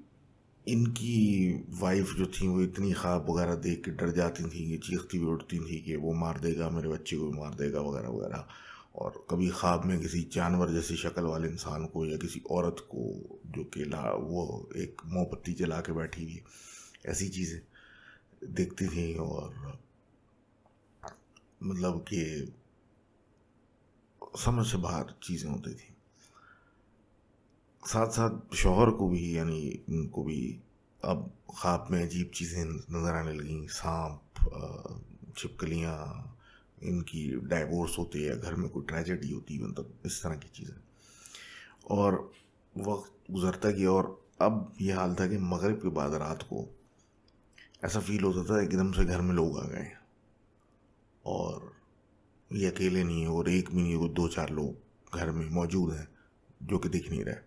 इनकी वाइफ जो थी वो इतनी ख्वाब वगैरह देख के डर जाती थी कि चीखती भी उठती थी कि वो मार देगा, मेरे बच्चे को मार देगा वगैरह वगैरह। और कभी ख्वाब में किसी जानवर जैसी शक्ल वाले इंसान को या किसी औरत को जो कि वो एक मोमबत्ती जला के बैठी हुई, ऐसी चीज़ें देखती थी। और मतलब कि समझ से बाहर चीज़ें होती थी। साथ साथ शौहर को भी, यानी उनको भी अब ख्वाब में अजीब चीज़ें नज़र आने लगीं, सांप, छिपकलियाँ, इनकी डाइवोर्स होते या घर में कोई ट्रेजेडी होती, मतलब इस तरह की चीज़ें। और वक्त गुजरता गया और अब ये हाल था कि मगरिब के बाद रात को ऐसा फील होता था एकदम से घर में लोग आ गए और ये अकेले नहीं है, और एक भी नहीं, वो 2-4 लोग घर में मौजूद हैं जो कि दिख नहीं रहे।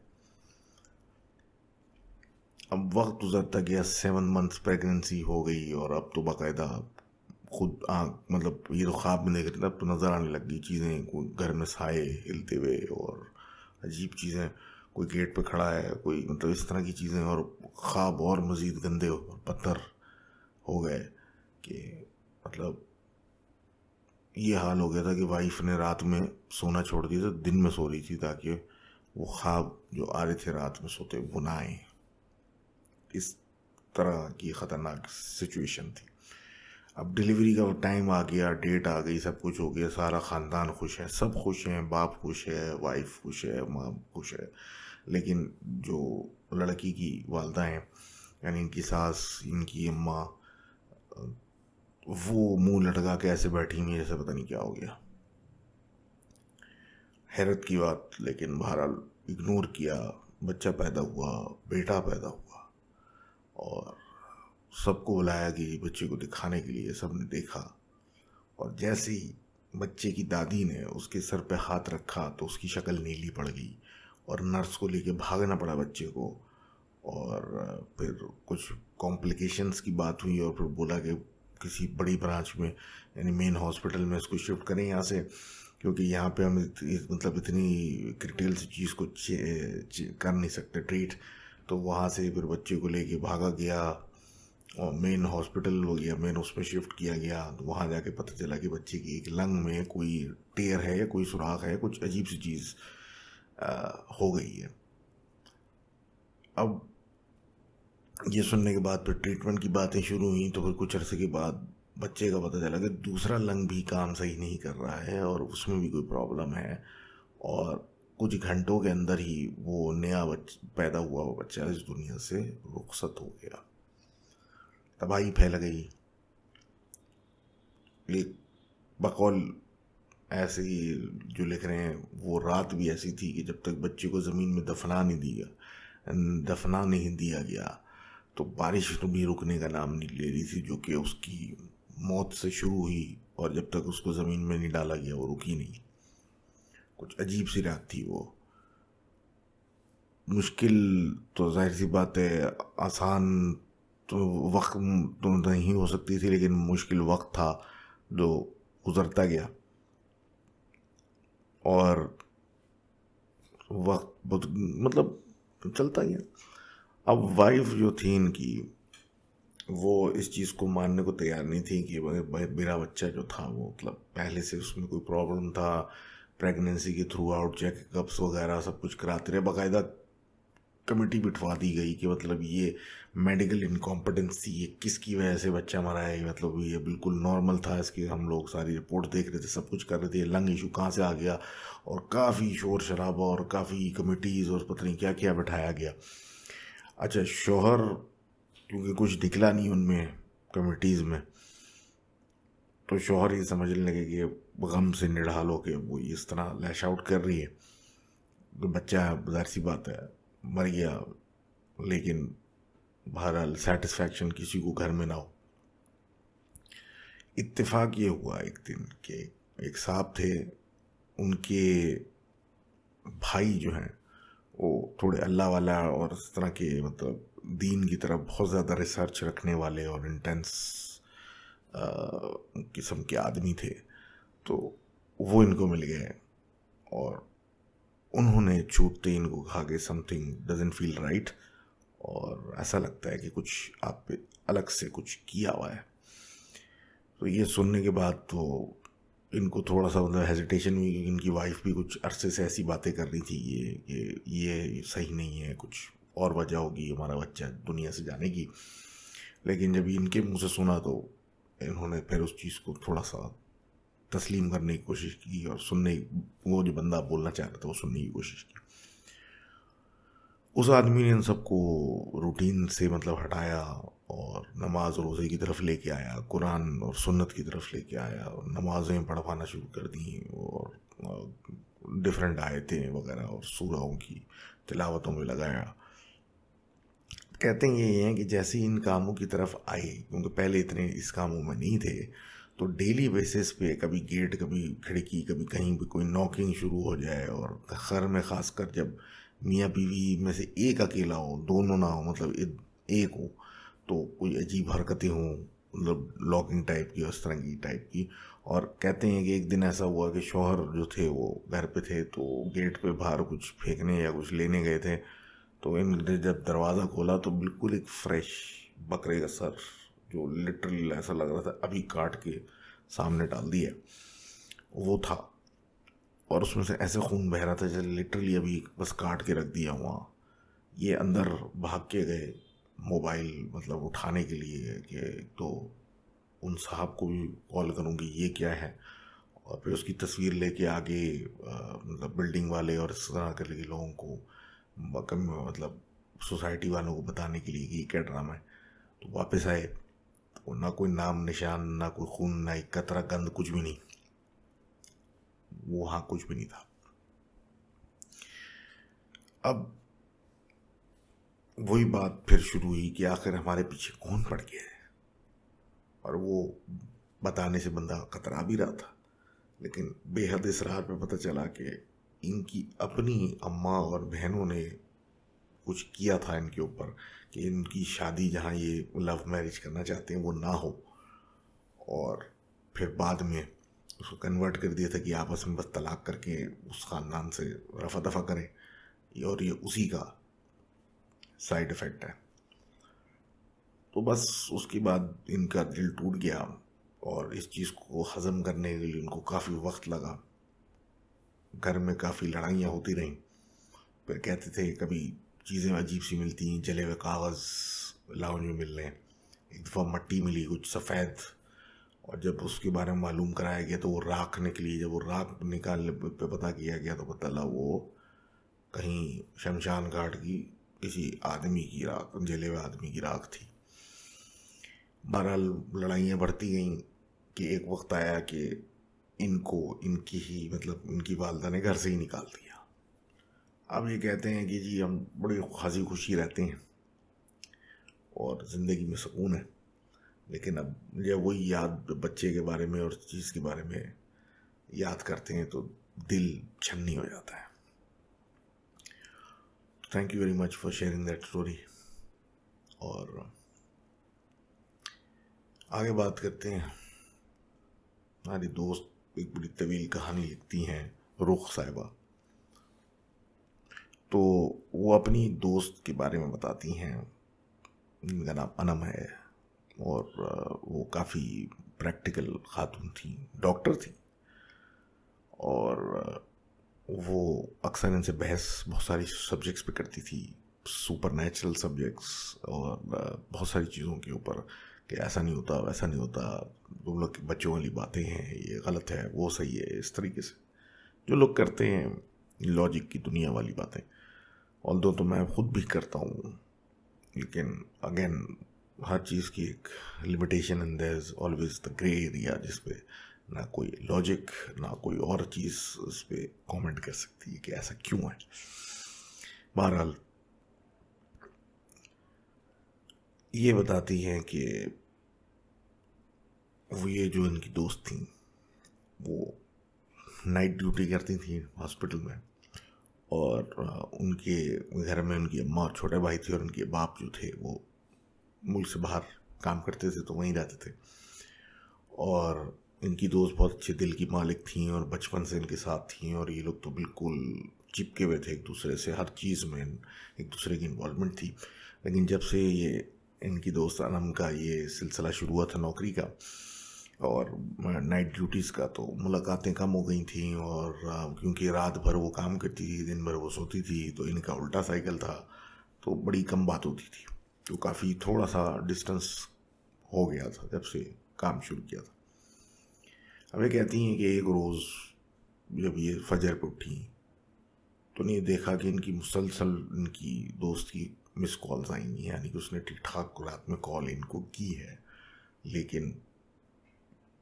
अब वक्त गुजरता गया, 7 मंथ्स प्रेगनेंसी हो गई और अब तो बाकायदा खुद मतलब ये तो ख्वाब में देख रहे थे, अब तो नज़र आने लग गई चीज़ें, कोई घर में साए हिलते हुए और अजीब चीज़ें, कोई गेट पे खड़ा है, कोई मतलब इस तरह की चीज़ें। और ख्वाब और मज़ीद गंदे और पत्थर हो गए कि मतलब ये हाल हो गया था कि वाइफ ने रात में सोना छोड़ दिया था, दिन में सो रही थी ताकि वो ख्वाब जो आ रहे थे रात में सोते वो ना आए। इस तरह की ख़तरनाक सिचुएशन थी। अब डिलीवरी का टाइम आ गया, डेट आ गई, सब कुछ हो गया, सारा ख़ानदान खुश है, सब खुश हैं, बाप खुश है, वाइफ खुश है, माँ खुश है। लेकिन जो लड़की की वालदा हैं, यानी इनकी सास, इनकी अम्मा, वो मुंह लटका के ऐसे बैठी हुई जैसे पता नहीं क्या हो गया। हैरत की बात, लेकिन बहरहाल इग्नोर किया। बच्चा पैदा हुआ, बेटा पैदा हुआ और सबको बुलाया कि बच्चे को दिखाने के लिए। सब ने देखा, और जैसे ही बच्चे की दादी ने उसके सर पे हाथ रखा तो उसकी शक्ल नीली पड़ गई, और नर्स को लेके भागना पड़ा बच्चे को। और फिर कुछ कॉम्प्लिकेशंस की बात हुई, और फिर बोला कि किसी बड़ी ब्रांच में, यानी मेन हॉस्पिटल में इसको शिफ्ट करें यहाँ से, क्योंकि यहाँ पे हम मतलब इतनी क्रिटिकल सी चीज़ को कर नहीं सकते ट्रीट। तो वहाँ से फिर बच्चे को लेके भागा गया, और मेन हॉस्पिटल हो गया, मेन उसमें शिफ्ट किया गया। तो वहाँ जाके पता चला कि बच्चे की एक लंग में कोई टेयर है या कोई सुराख है, कुछ अजीब सी चीज़ हो गई है। अब ये सुनने के बाद फिर ट्रीटमेंट की बातें शुरू हुई। तो फिर कुछ अरसे के बाद बच्चे का पता चला कि दूसरा लंग भी काम सही नहीं कर रहा है, और उसमें भी कोई प्रॉब्लम है। और कुछ घंटों के अंदर ही वो नया पैदा हुआ वो बच्चा इस दुनिया से रुखसत हो गया। तबाही फैल गई। एक बकौल ऐसे ही जो लिख रहे हैं, वो रात भी ऐसी थी कि जब तक बच्चे को ज़मीन में दफना नहीं दिया गया, तो बारिश भी रुकने का नाम नहीं ले रही थी, जो कि उसकी मौत से शुरू हुई, और जब तक उसको ज़मीन में नहीं डाला गया वो रुकी नहीं। कुछ अजीब सी रात थी वो। मुश्किल तो जाहिर सी बात है, आसान तो वक्त तो नहीं हो सकती थी, लेकिन मुश्किल वक्त था जो गुजरता गया, और वक्त बहुत मतलब चलता गया। अब वाइफ जो थी इनकी, वो इस चीज़ को मानने को तैयार नहीं थी कि मेरा बच्चा जो था वो मतलब पहले से उसमें कोई प्रॉब्लम था। प्रेगनेंसी के थ्रू आउट चेकअप्स वगैरह सब कुछ कराते रहे, बाकायदा कमेटी बिठवा दी गई कि मतलब ये मेडिकल इनकॉम्पिटेंसी, ये किसकी वजह से बच्चा मरा है, मतलब ये बिल्कुल नॉर्मल था इसकी। हम लोग सारी रिपोर्ट देख रहे थे, सब कुछ कर रहे थे, लंग इशू कहाँ से आ गया, और काफ़ी शोर शराबा और काफ़ी कमेटीज़ और पता नहीं क्या क्या बिठाया गया। अच्छा, शोहर क्योंकि कुछ दिखला नहीं उनमें कमेटीज़ में, तो शोहर ये समझने लगे कि गम से निढाल हो के वो इस तरह लैश आउट कर रही है। बच्चा ज़ाहिर सी बात है मर गया, लेकिन बहरहाल सेटिस्फैक्शन किसी को घर में ना हो। इत्तेफाक ये हुआ एक दिन के एक साहब थे, उनके भाई जो हैं वो थोड़े अल्लाह वाला और इस तरह के मतलब दीन की तरफ बहुत ज़्यादा रिसर्च रखने वाले और इंटेंस किस्म के आदमी थे। तो वो इनको मिल गए, और उन्होंने छूटते इनको कहा कि समथिंग डजंट फील राइट, और ऐसा लगता है कि कुछ आप पे अलग से कुछ किया हुआ है। तो ये सुनने के बाद तो इनको थोड़ा सा मतलब हेजिटेशन हुई, क्योंकि इनकी वाइफ भी कुछ अरसे से ऐसी बातें कर रही थी ये सही नहीं है, कुछ और वजह होगी हमारा बच्चा दुनिया से जाने की। लेकिन जब इनके मुंह से सुना तो इन्होंने फिर उस चीज़ को थोड़ा सा तस्लीम करने की कोशिश की, और वो जो बंदा बोलना चाह रहा था वो सुनने की कोशिश की। उस आदमी ने इन सबको रूटीन से मतलब हटाया, और नमाज रोज़े की तरफ लेके आया, कुरान और सुन्नत की तरफ लेके आया, और नमाज़ें पढ़वाना शुरू कर दी, और डिफरेंट आयतें वगैरह और सूराओं की तिलावतों में लगाया। कहते हैं ये हैं कि जैसे ही इन कामों की तरफ आए, क्योंकि पहले इतने इस कामों में नहीं थे, तो डेली बेसिस पे कभी गेट, कभी खिड़की, कभी कहीं भी कोई नॉकिंग शुरू हो जाए, और घर में ख़ासकर जब मियाँ बीवी में से एक अकेला हो, दोनों ना हो, मतलब एक हो, तो कोई अजीब हरकतें हों, मतलब लॉकिंग टाइप की, उस तरह की टाइप की। और कहते हैं कि एक दिन ऐसा हुआ कि शौहर जो थे वो घर पे थे, तो गेट पे बाहर कुछ फेंकने या कुछ लेने गए थे। तो इन्होंने जब दरवाज़ा खोला तो बिल्कुल एक फ्रेश बकरे का सर, जो लिटरली ऐसा लग रहा था अभी काट के सामने डाल दिया, वो था। और उसमें से ऐसे खून बह रहा था जैसे लिटरली अभी बस काट के रख दिया वहाँ। ये अंदर भाग के गए मोबाइल मतलब उठाने के लिए कि तो उन साहब को भी कॉल करूँगी ये क्या है, और फिर उसकी तस्वीर लेके आगे मतलब बिल्डिंग वाले और इस तरह के लोगों को मतलब सोसाइटी वालों को बताने के लिए कि ये क्या ड्रामा है। तो वापस आए, तो ना कोई नाम निशान, ना कोई खून, ना एक कतरा गंध, कुछ भी नहीं, वो वहाँ कुछ भी नहीं था। अब वही बात फिर शुरू हुई कि आखिर हमारे पीछे कौन पड़ गया है। और वो बताने से बंदा कतरा भी रहा था, लेकिन बेहद इसरार पे पता चला कि इनकी अपनी अम्मा और बहनों ने कुछ किया था इनके ऊपर कि इनकी शादी जहाँ ये लव मैरिज करना चाहते हैं वो ना हो, और फिर बाद में उसको कन्वर्ट कर दिया था कि आपस में बस तलाक करके उस ख़ानदान से रफा दफा करें, और ये उसी का साइड इफ़ेक्ट है। तो बस उसके बाद इनका दिल टूट गया, और इस चीज़ को हज़म करने के लिए उनको काफ़ी वक्त लगा। घर में काफ़ी लड़ाइयाँ होती रहीं। फिर कहते थे कभी चीज़ें अजीब सी मिलती, जले हुए कागज़ लाउंज में मिल रहे हैं, एक दफ़ा मट्टी मिली कुछ सफ़ेद, और जब उसके बारे में मालूम कराया गया तो वो राख निकली। जब वो राख निकालने पे पता किया गया तो पता लगा वो कहीं शमशान घाट की किसी आदमी की राख, जले हुए आदमी की राख थी। बहरहाल लड़ाइयाँ बढ़ती गईं कि एक वक्त आया कि इनको इनकी ही मतलब इनकी वालदा ने घर से ही निकाल दिया। अब ये कहते हैं कि जी हम बड़ी हंसी खुशी रहते हैं और ज़िंदगी में सुकून है, लेकिन अब जब वही याद बच्चे के बारे में और चीज़ के बारे में याद करते हैं तो दिल छन्नी हो जाता है। Thank you very much for sharing that story. और आगे बात करते हैं। हमारी दोस्त एक बड़ी तवील कहानी लिखती हैं, रुख साहिबा। तो वो अपनी दोस्त के बारे में बताती हैं, जिनका नाम अनम है, और वो काफ़ी प्रैक्टिकल खातून थी, डॉक्टर थी, और वो अक्सर इनसे बहस बहुत सारी सब्जेक्ट्स पे करती थी, सुपर नेचुरल सब्जेक्ट्स और बहुत सारी चीज़ों के ऊपर, कि ऐसा नहीं होता वैसा नहीं होता, तुम लोग की बच्चों वाली बातें हैं, ये गलत है वो सही है, इस तरीके से जो लोग करते हैं लॉजिक की दुनिया वाली बातें। ऑल्दो तो मैं खुद भी करता हूँ, लेकिन अगेन हर चीज़ की एक limitation and there is always the grey area, जिसपे ना कोई लॉजिक ना कोई और चीज़ उस पर कॉमेंट कर सकती है कि ऐसा क्यों है। बहरहाल ये बताती हैं कि वो ये जो इनकी दोस्त थी वो नाइट ड्यूटी करती थी हॉस्पिटल में, और उनके घर में उनकी अम्मा और छोटे भाई थे, और उनके बाप जो थे वो मुल्क से बाहर काम करते थे तो वहीं रहते थे। और इनकी दोस्त बहुत अच्छे दिल की मालिक थी और बचपन से इनके साथ थी, और ये लोग तो बिल्कुल चिपके हुए थे एक दूसरे से, हर चीज़ में एक दूसरे की इन्वॉल्वमेंट थी। लेकिन जब से ये इनकी दोस्त अनम का ये सिलसिला शुरू हुआ था नौकरी का और नाइट ड्यूटीज़ का, तो मुलाकातें कम हो गई थी, और क्योंकि रात भर वो काम करती थी दिन भर वो सोती थी, तो इनका उल्टा साइकिल था, तो बड़ी कम बात होती थी। तो काफ़ी थोड़ा सा डिस्टेंस हो गया था जब से काम शुरू किया था। अब ये कहती हैं कि एक रोज़ जब ये फजर पर उठी तो नहीं देखा कि इनकी मुसलसल इनकी दोस्त की मिस कॉल्स आई नहीं, यानी कि उसने ठीक ठाक रात में कॉल इनको की है, लेकिन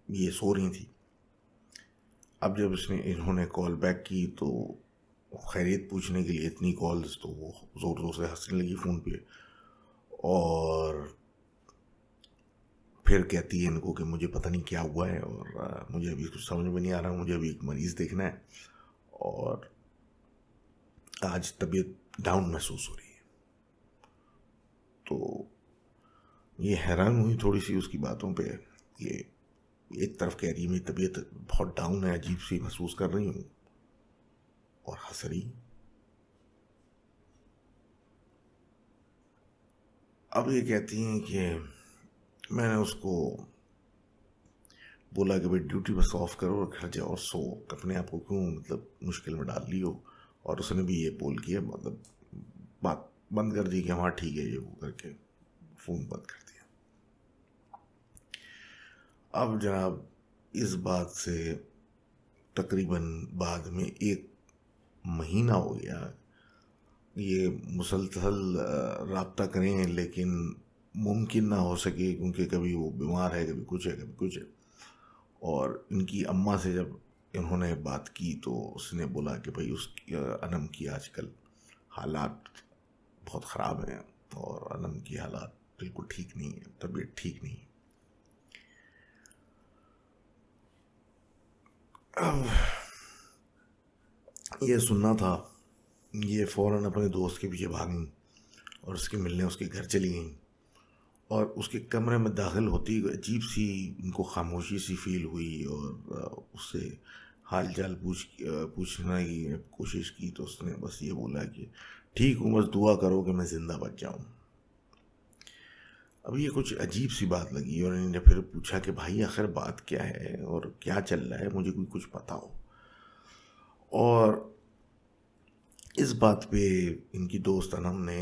ये सो रही थी। अब जब इन्होंने कॉल बैक की तो खैरियत पूछने के लिए इतनी कॉल्स, तो वो ज़ोर ज़ोर से हंसने लगी फ़ोन पे, और फिर कहती है इनको कि मुझे पता नहीं क्या हुआ है, और मुझे अभी कुछ समझ में नहीं आ रहा, मुझे अभी एक मरीज़ देखना है, और आज तबीयत डाउन महसूस हो रही है। तो ये हैरान हुई थोड़ी सी उसकी बातों पे, ये एक तरफ कह रही है मेरी तबीयत बहुत डाउन है, अजीब सी महसूस कर रही हूँ, और हंस रही। अब ये कहती हैं कि मैंने उसको बोला कि भाई ड्यूटी बस ऑफ करो और घर जाओ, सो अपने आप को क्यों मतलब मुश्किल में डाल ली हो, और उसने भी ये बोल किया मतलब बात बंद कर दी कि हाँ ठीक है ये वो करके फ़ोन बंद कर दिया। अब जनाब इस बात से तकरीबन बाद में 1 महीना हो गया, ये मुसलसल राब्ता करें, लेकिन मुमकिन ना हो सके, क्योंकि कभी वो बीमार है, कभी कुछ है कभी कुछ है। और इनकी अम्मा से जब इन्होंने बात की तो उसने बोला कि भाई उसकी अनम की आजकल हालात बहुत ख़राब हैं, और अनम की हालात बिल्कुल ठीक नहीं है, तबीयत ठीक नहीं है। अब ये सुनना था, ये फ़ौरन अपने दोस्त के पीछे भागी और उसके मिलने उसके घर चली गई। और उसके कमरे में दाखिल होती ही अजीब सी उनको खामोशी सी फील हुई, और उससे हाल चाल पूछने की कोशिश की, तो उसने बस ये बोला कि ठीक हूँ, बस दुआ करो कि मैं ज़िंदा बच जाऊँ। अब ये कुछ अजीब सी बात लगी और इन्होंने फिर पूछा कि भाई आखिर बात क्या है और क्या चल रहा है, मुझे कोई कुछ पता हो। और इस बात पे इनकी दोस्त अनम ने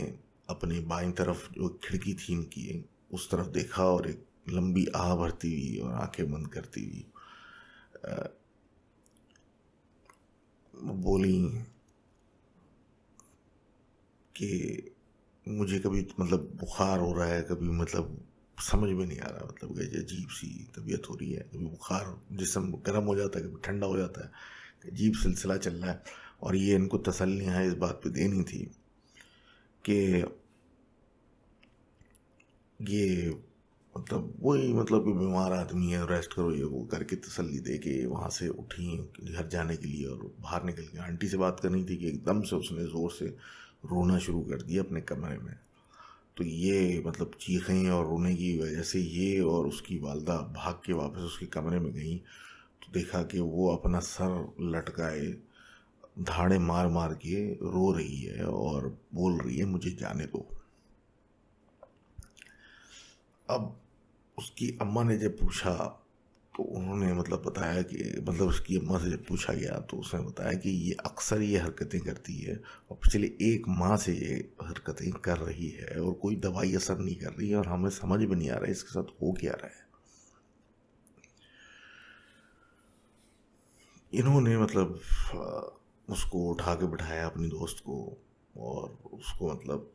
अपनी बाईं तरफ जो खिड़की थी इनकी, उस तरफ देखा और एक लंबी आह भरती हुई और आंखें बंद करती हुई बोली कि मुझे कभी मतलब बुखार हो रहा है, कभी मतलब समझ में नहीं आ रहा, मतलब कि अजीब सी तबीयत हो रही है, कभी बुखार जिस्म गर्म हो जाता है, कभी ठंडा हो जाता है, अजीब सिलसिला चल रहा है। और ये इनको तसल्लियाँ इस बात पे देनी थी कि ये मतलब वही मतलब कि बीमार आदमी है, रेस्ट करो, ये वो करके तसल्ली दे के वहाँ से उठी घर जाने के लिए और बाहर निकल के आंटी से बात करनी थी कि एकदम से उसने ज़ोर से रोना शुरू कर दिया अपने कमरे में। तो ये मतलब चीखें और रोने की वजह से ये और उसकी वालदा भाग के वापस उसके कमरे में गई, तो देखा कि वो अपना सर लटकाए धाड़े मार मार के रो रही है और बोल रही है मुझे जाने दो। अब उसकी अम्मा ने जब पूछा तो उन्होंने मतलब बताया कि मतलब उसकी अम्मा से जब पूछा गया तो उसने बताया कि ये अक्सर ये हरकतें करती है और पिछले 1 माह से ये हरकतें कर रही है और कोई दवाई असर नहीं कर रही है और हमें समझ में नहीं आ रहा है इसके साथ हो क्या रहा है। इन्होंने मतलब उसको उठा के बिठाया अपनी दोस्त को और उसको मतलब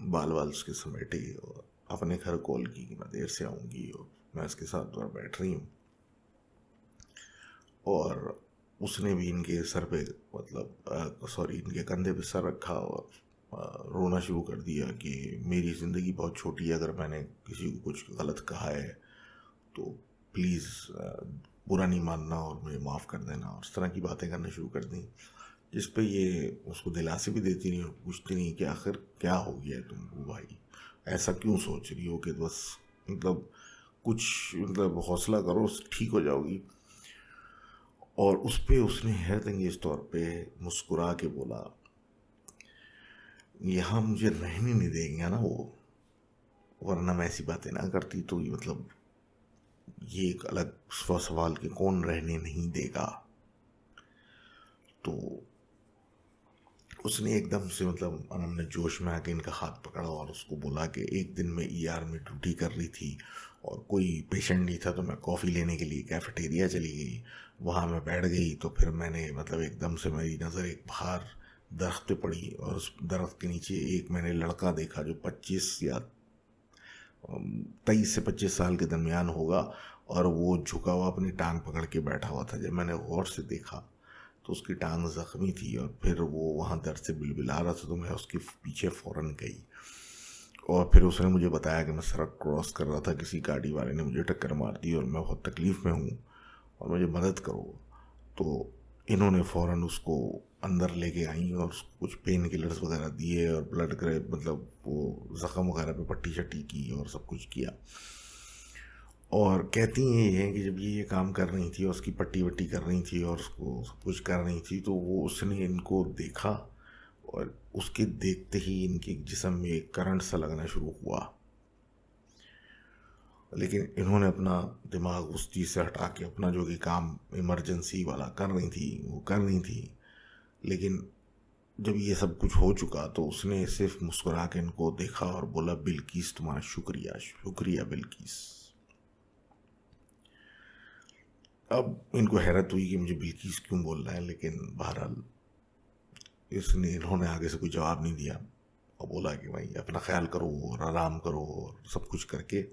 बाल बाल उसके समेटे और अपने घर कॉल की कि मैं देर से आऊँगी और मैं इसके साथ बैठ रही हूँ। और उसने भी इनके सर पे मतलब सॉरी इनके कंधे पे सर रखा और रोना शुरू कर दिया कि मेरी ज़िंदगी बहुत छोटी है, अगर मैंने किसी को कुछ गलत कहा है तो प्लीज़ बुरा नहीं मानना और मुझे माफ़ कर देना, और इस तरह की बातें करना शुरू कर दी। जिस पे ये उसको दिलासे भी देती नहीं और पूछती नहीं कि आखिर क्या हो गया है तुमको भाई, ऐसा क्यों सोच रही हो कि बस मतलब कुछ मतलब हौसला करो, ठीक हो जाओगी। और उस पे उसने हैरत अंगेज तौर पे मुस्कुरा के बोला यहाँ मुझे रहने नहीं देंगे ना वो, वरना मैं ऐसी बातें ना करती। तो ये मतलब ये एक अलग सवाल कि कौन रहने नहीं देगा। तो उसने एकदम से मतलब उन्होंने जोश में आके इनका हाथ पकड़ा और उसको बोला कि एक दिन मैं ईआर में ड्यूटी कर रही थी और कोई पेशेंट नहीं था, तो मैं कॉफ़ी लेने के लिए कैफेटेरिया चली गई। वहाँ मैं बैठ गई तो फिर मैंने मतलब एकदम से मेरी नज़र एक बाहर दरख्त पे पड़ी और उस दरख्त के नीचे एक मैंने लड़का देखा जो 23 से 25 साल के दरमियान होगा, और वो झुका हुआ अपनी टांग पकड़ के बैठा हुआ था। जब मैंने गौर से देखा तो उसकी टांग ज़ख्मी थी और फिर वो वहाँ दर्द से बिलबिला रहा था, तो मैं उसके पीछे फ़ौरन गई। और फिर उसने मुझे बताया कि मैं सड़क क्रॉस कर रहा था, किसी गाड़ी वाले ने मुझे टक्कर मार दी और मैं बहुत तकलीफ़ में हूँ और मुझे मदद करो। तो इन्होंने फ़ौरन उसको अंदर लेके आई और उसको कुछ पेन किलर्स वगैरह दिए और ब्लड करे मतलब वो ज़ख़म वगैरह पे पट्टी शट्टी की और सब कुछ किया। और कहती ये हैं कि जब ये काम कर रही थी और उसकी पट्टी वट्टी कर रही थी और उसको सब कुछ कर रही थी, तो वो उसने इनको देखा और उसके देखते ही इनके जिस्म में एक करंट सा लगना शुरू हुआ। लेकिन इन्होंने अपना दिमाग उस चीज़ से हटा के अपना जो कि काम इमरजेंसी वाला कर रही थी वो कर रही थी। लेकिन जब ये सब कुछ हो चुका तो उसने सिर्फ मुस्कुरा के इनको देखा और बोला बिल्किस तुम्हारा शुक्रिया शुक्रिया बिल्किस। अब इनको हैरत हुई कि मुझे बिल्किस क्यों बोल रहा है, लेकिन बहरहाल इसने इन्होंने आगे से कोई जवाब नहीं दिया और बोला कि भाई अपना ख्याल करो और आराम करो, और सब कुछ करके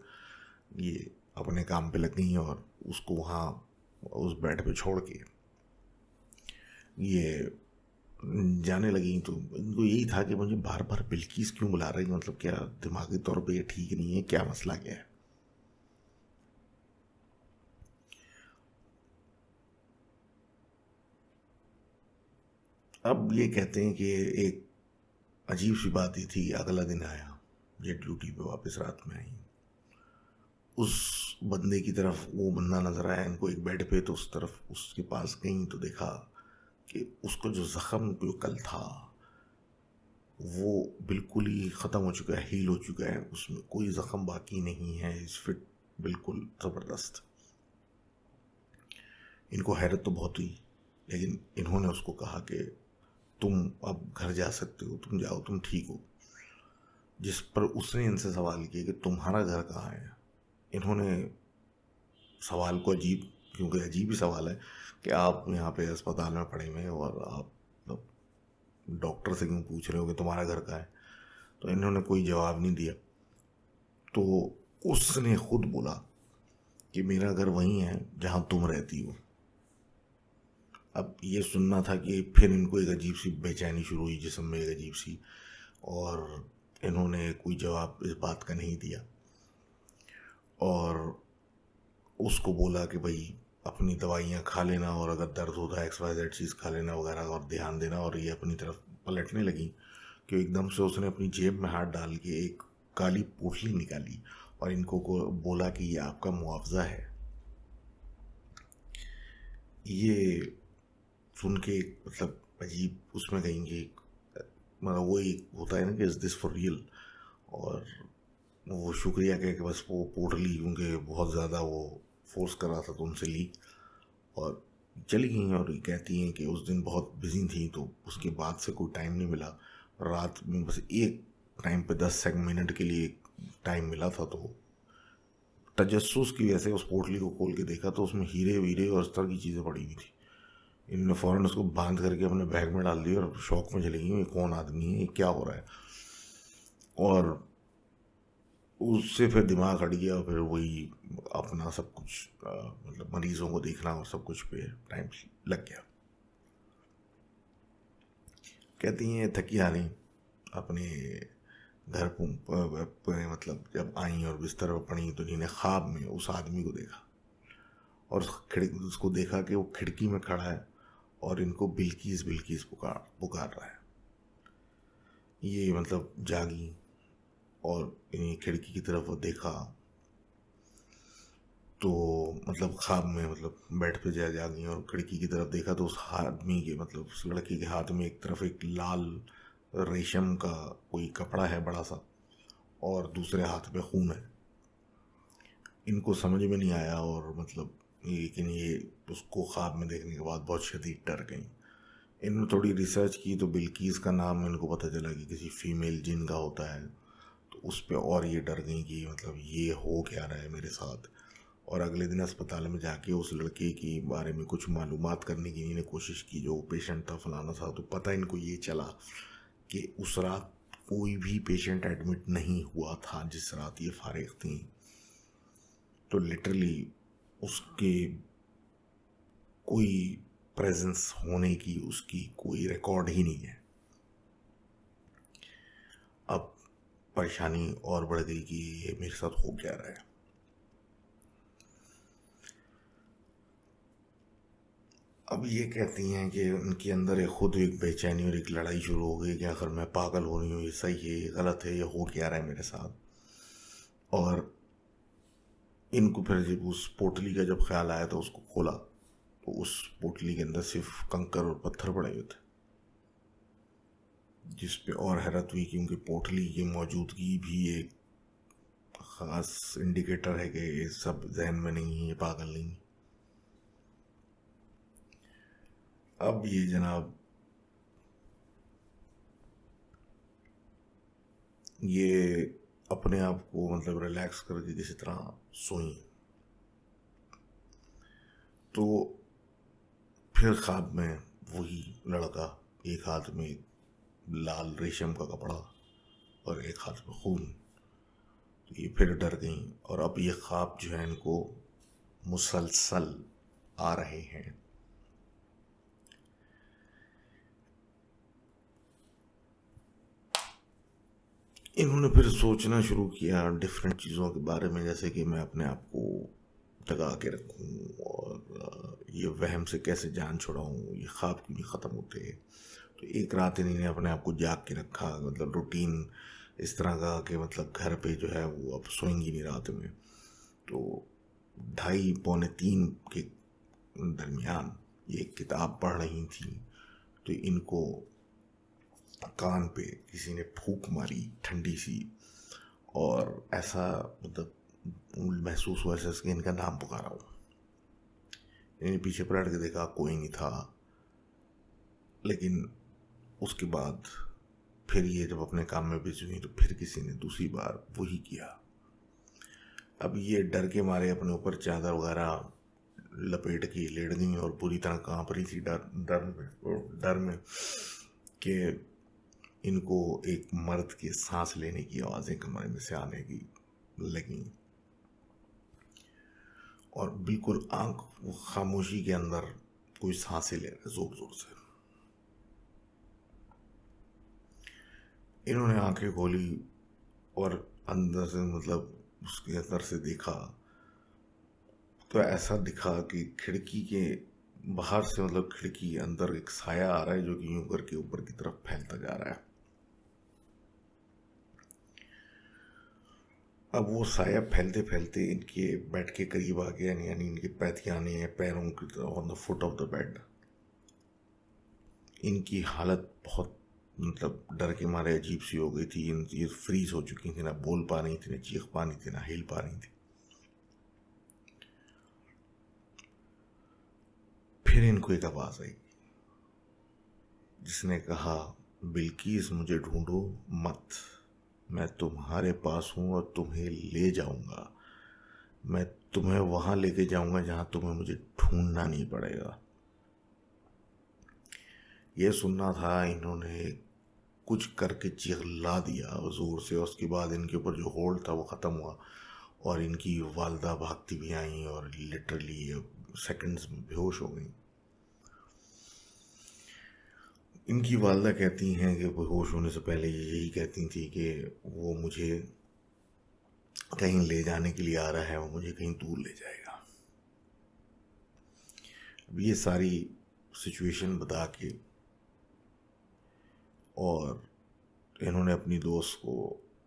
ये अपने काम पे लग गई और उसको वहाँ उस बेड पे छोड़ के ये जाने लगी। तो इनको यही था कि मुझे बार बार बिल्किस क्यों बुला रही, मतलब क्या दिमागी तौर पे ये ठीक नहीं है, क्या मसला क्या है। अब ये कहते हैं कि एक अजीब सी बात ही थी, अगला दिन आया, ये ड्यूटी पे वापस रात में आई, उस बंदे की तरफ वो बंदा नजर आया इनको एक बेड पे, तो उस तरफ उसके पास गई तो देखा कि उसको जो जख्म जो कल था वो बिल्कुल ही ख़त्म हो चुका है, हील हो चुका है, उसमें कोई ज़ख्म बाकी नहीं है, इस फिट बिल्कुल ज़बरदस्त। इनको हैरत तो बहुत हुई, लेकिन इन्होंने उसको कहा कि तुम अब घर जा सकते हो, तुम जाओ, तुम ठीक हो। जिस पर उसने इनसे सवाल किया कि तुम्हारा घर कहाँ है। इन्होंने सवाल को अजीब, क्योंकि अजीब ही सवाल है कि आप यहाँ पे अस्पताल में पड़े हुए हैं और आप डॉक्टर से क्यों पूछ रहे हो कि तुम्हारा घर कहाँ है। तो इन्होंने कोई जवाब नहीं दिया। तो उसने खुद बोला कि मेरा घर वहीं है जहाँ तुम रहती हो। अब ये सुनना था कि फिर इनको एक अजीब सी बेचैनी शुरू हुई जिस्म में, एक अजीब सी, और इन्होंने कोई जवाब इस बात का नहीं दिया और उसको बोला कि भाई अपनी दवाइयाँ खा लेना और अगर दर्द होता है XYZ चीज़ खा लेना वगैरह और ध्यान देना। और ये अपनी तरफ पलटने लगी कि एकदम से उसने अपनी जेब में हाथ डाल के एक काली पोटली निकाली और इनको को बोला कि ये आपका मुआवजा है। ये सुन के मतलब अजीब उसमें कहेंगे, मतलब वो एक होता है ना कि इज़ दिस फॉर रियल। और वो शुक्रिया कह के बस वो पोटली, क्योंकि बहुत ज़्यादा वो फोर्स कर रहा था तो उनसे ली और चली गई। और कहती हैं कि उस दिन बहुत बिजी थी तो उसके बाद से कोई टाइम नहीं मिला, रात में बस एक टाइम पे 10 मिनट के लिए टाइम मिला था। तो तजस्सुस की वजह से उस पोटली को खोल के देखा तो उसमें हीरे वीरे और इस तरह की चीज़ें पड़ी हुई थी। इन्होंने फ़ौरन उसको बांध करके अपने बैग में डाल दिया और शौक में चली गई, ये कौन आदमी है, ये क्या हो रहा है। और उससे फिर दिमाग हट गया, फिर वही अपना सब कुछ मतलब मरीजों को देखना और सब कुछ पे टाइम लग गया। कहती हैं थकी हारी अपने घर मतलब जब आई और बिस्तर पर पड़ी तो इन्हें ख्वाब में उस आदमी को देखा और उसको देखा कि वो खिड़की में खड़ा है और इनको बिल्किस बिल्किस पुकार पुकार रहा है। ये मतलब जागी और इन्हें खिड़की की तरफ देखा तो मतलब ख्वाब में मतलब बेड पे जागी और खिड़की की तरफ देखा तो उस आदमी के मतलब उस लड़की के हाथ में एक तरफ एक लाल रेशम का कोई कपड़ा है बड़ा सा और दूसरे हाथ पे खून है। इनको समझ में नहीं आया और मतलब लेकिन ये उसको ख्वाब में देखने के बाद बहुत शदीद डर गई। इन्होंने थोड़ी रिसर्च की तो बिल्किस का नाम इनको पता चला कि किसी फीमेल जिन का होता है। तो उस पर और ये डर गई कि मतलब ये हो क्या रहा है मेरे साथ। और अगले दिन अस्पताल में जाके उस लड़के के बारे में कुछ मालूमात करने की इन्होंने कोशिश की, जो पेशेंट था फलाना था। तो पता इनको ये चला कि उस रात कोई भी पेशेंट एडमिट नहीं हुआ था जिस रात ये फारिग थी। तो लिटरली उसके कोई प्रेजेंस होने की उसकी कोई रिकॉर्ड ही नहीं है। अब परेशानी और बढ़ गई कि ये मेरे साथ हो क्या रहा है। अब ये कहती हैं कि उनके अंदर एक खुद एक बेचैनी और एक लड़ाई शुरू हो गई कि आखिर मैं पागल हो रही हूँ, ये सही है, ये गलत है, ये हो क्या रहा है मेरे साथ। और इनको फिर जब उस पोटली का जब ख्याल आया तो उसको खोला तो उस पोटली के अंदर सिर्फ कंकर और पत्थर पड़े हुए थे, जिस पे और हैरत हुई क्योंकि पोटली की मौजूदगी भी एक ख़ास इंडिकेटर है कि ये सब जहन में नहीं है, ये पागल नहीं। अब ये जनाब ये अपने आप को मतलब रिलैक्स करके किसी तरह सोई। तो फिर ख्वाब में वही लड़का, एक हाथ में लाल रेशम का कपड़ा और एक हाथ में खून। तो ये फिर डर गई और अब ये ख्वाब जो है इनको मुसलसल आ रहे हैं। इन्होंने फिर सोचना शुरू किया डिफरेंट चीज़ों के बारे में, जैसे कि मैं अपने आप को जगा के रखूं और ये वहम से कैसे जान छुड़ाऊं, ये ख्वाब क्यों नहीं ख़त्म होते। तो एक रात इन्होंने अपने आप को जाग के रखा, मतलब रूटीन इस तरह का कि मतलब घर पे जो है वो अब सोएंगी नहीं रात में। तो 2:30 पौने 3 के दरमियान ये किताब पढ़ रही थी, तो इनको कान पे किसी ने फूंक मारी ठंडी सी, और ऐसा मतलब महसूस हुआ जैसे कि इनका नाम पुकारा हूँ। इन्हें पीछे पलट के देखा, कोई नहीं था। लेकिन उसके बाद फिर ये जब अपने काम में बिजी हुई तो फिर किसी ने दूसरी बार वही किया। अब ये डर के मारे अपने ऊपर चादर वगैरह लपेट के लेट गई और पूरी तरह कांप रही थी डर में कि इनको एक मर्द की सांस लेने की आवाज़ें कमरे में से आने की लगी, और बिल्कुल आंख खामोशी के अंदर कोई सांसें ले रहा है जोर जोर से। इन्होंने आंखें खोली और अंदर से मतलब उसके अंदर से देखा तो ऐसा दिखा कि खिड़की के बाहर से, मतलब खिड़की अंदर एक साया आ रहा है जो कि यूं करके ऊपर की तरफ फैलता जा रहा है। अब वो साया फैलते फैलते इनके बेड के करीब आ गया, यानी इनके पैथियाने हैं पैरों की तरफ, on the foot of the bed. इनकी हालत बहुत मतलब डर के मारे अजीब सी हो गई थी। ये फ्रीज हो चुकी थी, ना बोल पा रही थी, ना चीख पा रही थी, ना हिल पा रही थी। फिर इनको एक आवाज आई जिसने कहा, बिल्किस मुझे ढूंढो मत, मैं तुम्हारे पास हूं और तुम्हें ले जाऊंगा। मैं तुम्हें वहां लेके जाऊंगा जहां तुम्हें मुझे ढूंढना नहीं पड़ेगा। ये सुनना था, इन्होंने कुछ करके चिल्ला दिया जोर से। उसके बाद इनके ऊपर जो होल्ड था वो ख़त्म हुआ और इनकी वालदा भागती भी आई और लिटरली सेकंड्स में बेहोश हो गई। इनकी वालदा कहती हैं कि बेहोश होने से पहले ये यही कहती थी कि वो मुझे कहीं ले जाने के लिए आ रहा है, वो मुझे कहीं दूर ले जाएगा। अब ये सारी सिचुएशन बता के और इन्होंने अपनी दोस्त को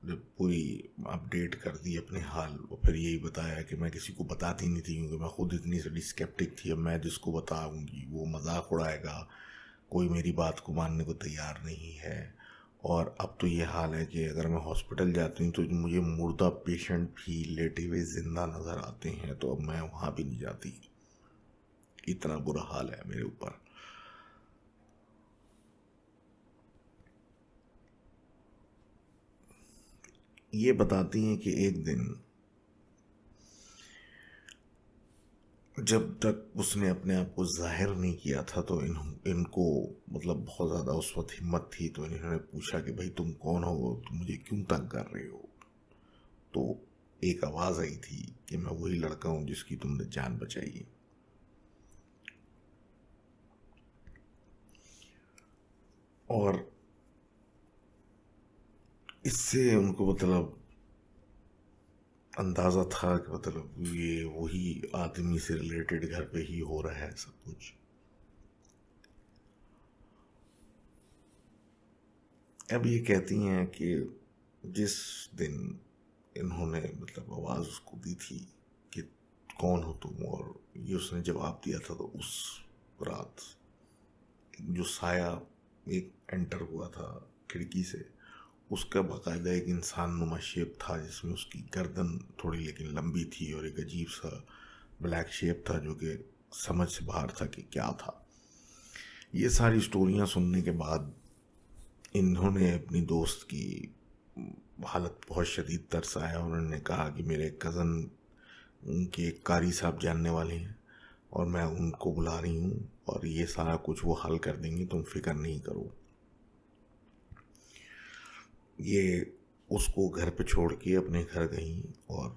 जब पूरी अपडेट कर दी अपने हाल, और फिर यही बताया कि मैं किसी को बताती नहीं थी क्योंकि मैं खुद इतनी सी स्केप्टिक थी। अब मैं जिसको बताऊंगी वो मजाक उड़ाएगा, कोई मेरी बात को मानने को तैयार नहीं है। और अब तो ये हाल है कि अगर मैं हॉस्पिटल जाती हूँ तो मुझे मुर्दा पेशेंट भी लेटे हुए जिंदा नज़र आते हैं, तो अब मैं वहाँ भी नहीं जाती। इतना बुरा हाल है मेरे ऊपर। ये बताती हैं कि एक दिन जब तक उसने अपने आप को जाहिर नहीं किया था तो इनको मतलब बहुत ज़्यादा उस वक्त हिम्मत थी, तो इन्होंने पूछा कि भाई तुम कौन हो, तुम मुझे क्यों तंग कर रहे हो। तो एक आवाज़ आई थी कि मैं वही लड़का हूँ जिसकी तुमने जान बचाई। और इससे उनको मतलब अंदाज़ा था कि मतलब ये वही आदमी से रिलेटेड घर पे ही हो रहा है सब कुछ। अब ये कहती हैं कि जिस दिन इन्होंने मतलब आवाज़ उसको दी थी कि कौन हो तुम, और ये उसने जवाब दिया था, तो उस रात जो साया एक एंटर हुआ था खिड़की से, उसका बाकायदा एक इंसान नुमा शेप था जिसमें उसकी गर्दन थोड़ी लेकिन लंबी थी और एक अजीब सा ब्लैक शेप था जो कि समझ से बाहर था कि क्या था। ये सारी स्टोरियां सुनने के बाद इन्होंने अपनी दोस्त की हालत बहुत शदीद तरस आया और उन्होंने कहा कि मेरे कज़न उनके एक कारी साहब जानने वाले हैं और मैं उनको बुला रही हूँ और ये सारा कुछ वो हल कर देंगे, तुम फिक्र नहीं करो। ये उसको घर पे छोड़ के अपने घर गई और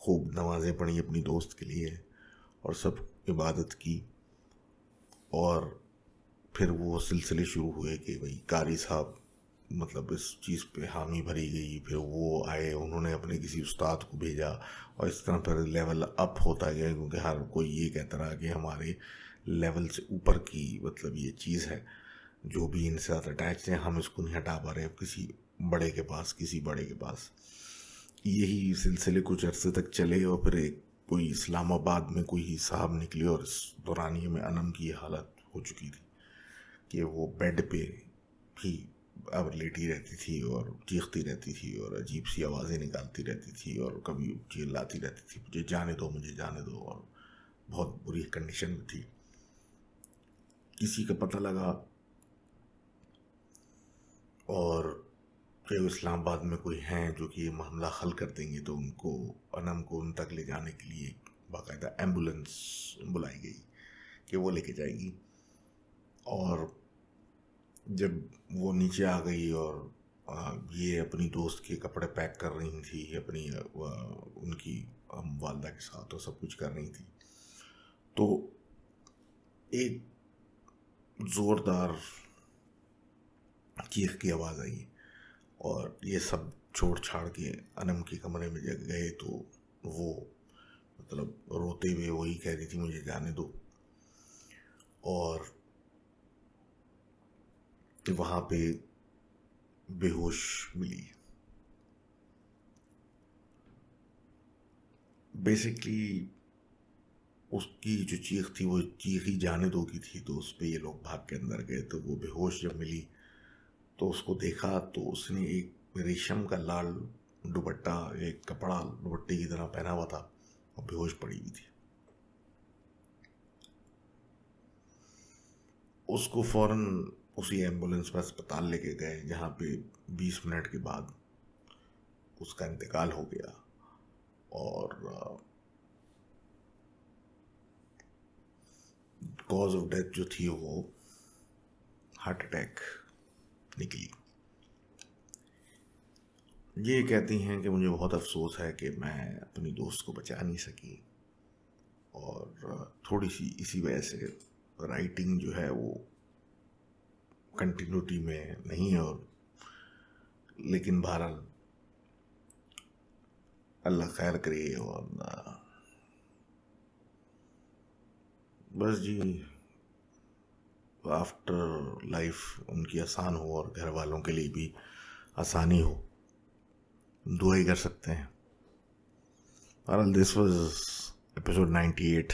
खूब नमाज़ें पढ़ी अपनी दोस्त के लिए और सब इबादत की। और फिर वो सिलसिले शुरू हुए कि भाई कारी साहब मतलब इस चीज़ पे हामी भरी गई। फिर वो आए, उन्होंने अपने किसी उस्ताद को भेजा और इस तरह फिर लेवल अप होता गया क्योंकि हर कोई ये कहता रहा कि हमारे लेवल से ऊपर की मतलब ये चीज़ है। जो भी इनसे ज़्यादा अटैच हैं, हम इसको नहीं हटा पा रहे अब किसी बड़े के पास, किसी बड़े के पास। यही सिलसिले कुछ अरसे तक चले और फिर एक कोई इस्लामाबाद में कोई ही साहब निकले और इस दौरानिए में अनम की ये हालत हो चुकी थी कि वो बेड पे ही अब लेटी रहती थी और चीखती रहती थी और अजीब सी आवाज़ें निकालती रहती थी और कभी चिल्लाती रहती थी, मुझे जाने दो, मुझे जाने दो, और बहुत बुरी कंडीशन में थी। किसी का पता लगा और कि इस्लामाबाद में कोई हैं जो कि ये मामला हल कर देंगे, तो उनको अनम को उन तक ले जाने के लिए बाकायदा एम्बुलेंस बुलाई गई कि वो लेके जाएगी। और जब वो नीचे आ गई और ये अपनी दोस्त के कपड़े पैक कर रही थी अपनी उनकी वालदा के साथ और सब कुछ कर रही थी, तो एक ज़ोरदार चीख की आवाज़ आई और ये सब छोड़ छाड़ के अनम के कमरे में जग गए। तो वो मतलब रोते हुए वही कह रही थी, मुझे जाने दो। और वहाँ पे बेहोश मिली। बेसिकली उसकी जो चीख थी वो चीख ही जाने दो की थी, तो उस पर ये लोग भाग के अंदर गए। तो वो बेहोश जब मिली तो उसको देखा तो उसने एक रेशम का लाल दुपट्टा, एक कपड़ा दुपट्टे की तरह पहना हुआ था और बेहोश पड़ी हुई थी। उसको फौरन उसी एम्बुलेंस में अस्पताल लेके गए, जहाँ पे 20 मिनट के बाद उसका इंतकाल हो गया। और कॉज ऑफ डेथ जो थी वो हार्ट अटैक निकली। ये कहती हैं कि मुझे बहुत अफसोस है कि मैं अपनी दोस्त को बचा नहीं सकी, और थोड़ी सी इसी वजह से राइटिंग जो है वो कंटिन्यूटी में नहीं है। और लेकिन बहरहाल अल्लाह खैर करे। और बस जी, आफ्टर लाइफ उनकी आसान हो और घर वालों के लिए भी आसानी हो, दुआ ही कर सकते हैं। बहरहाल this was episode 98.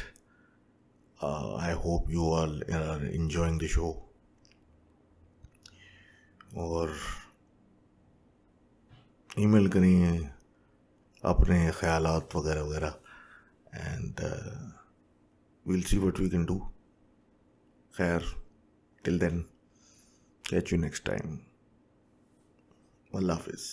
I hope you all are enjoying the show. और ईमेल करें अपने ख्यालात वगैरह वगैरह, and we'll see what we can do. खैर, till then, catch you next time. Allah Hafiz.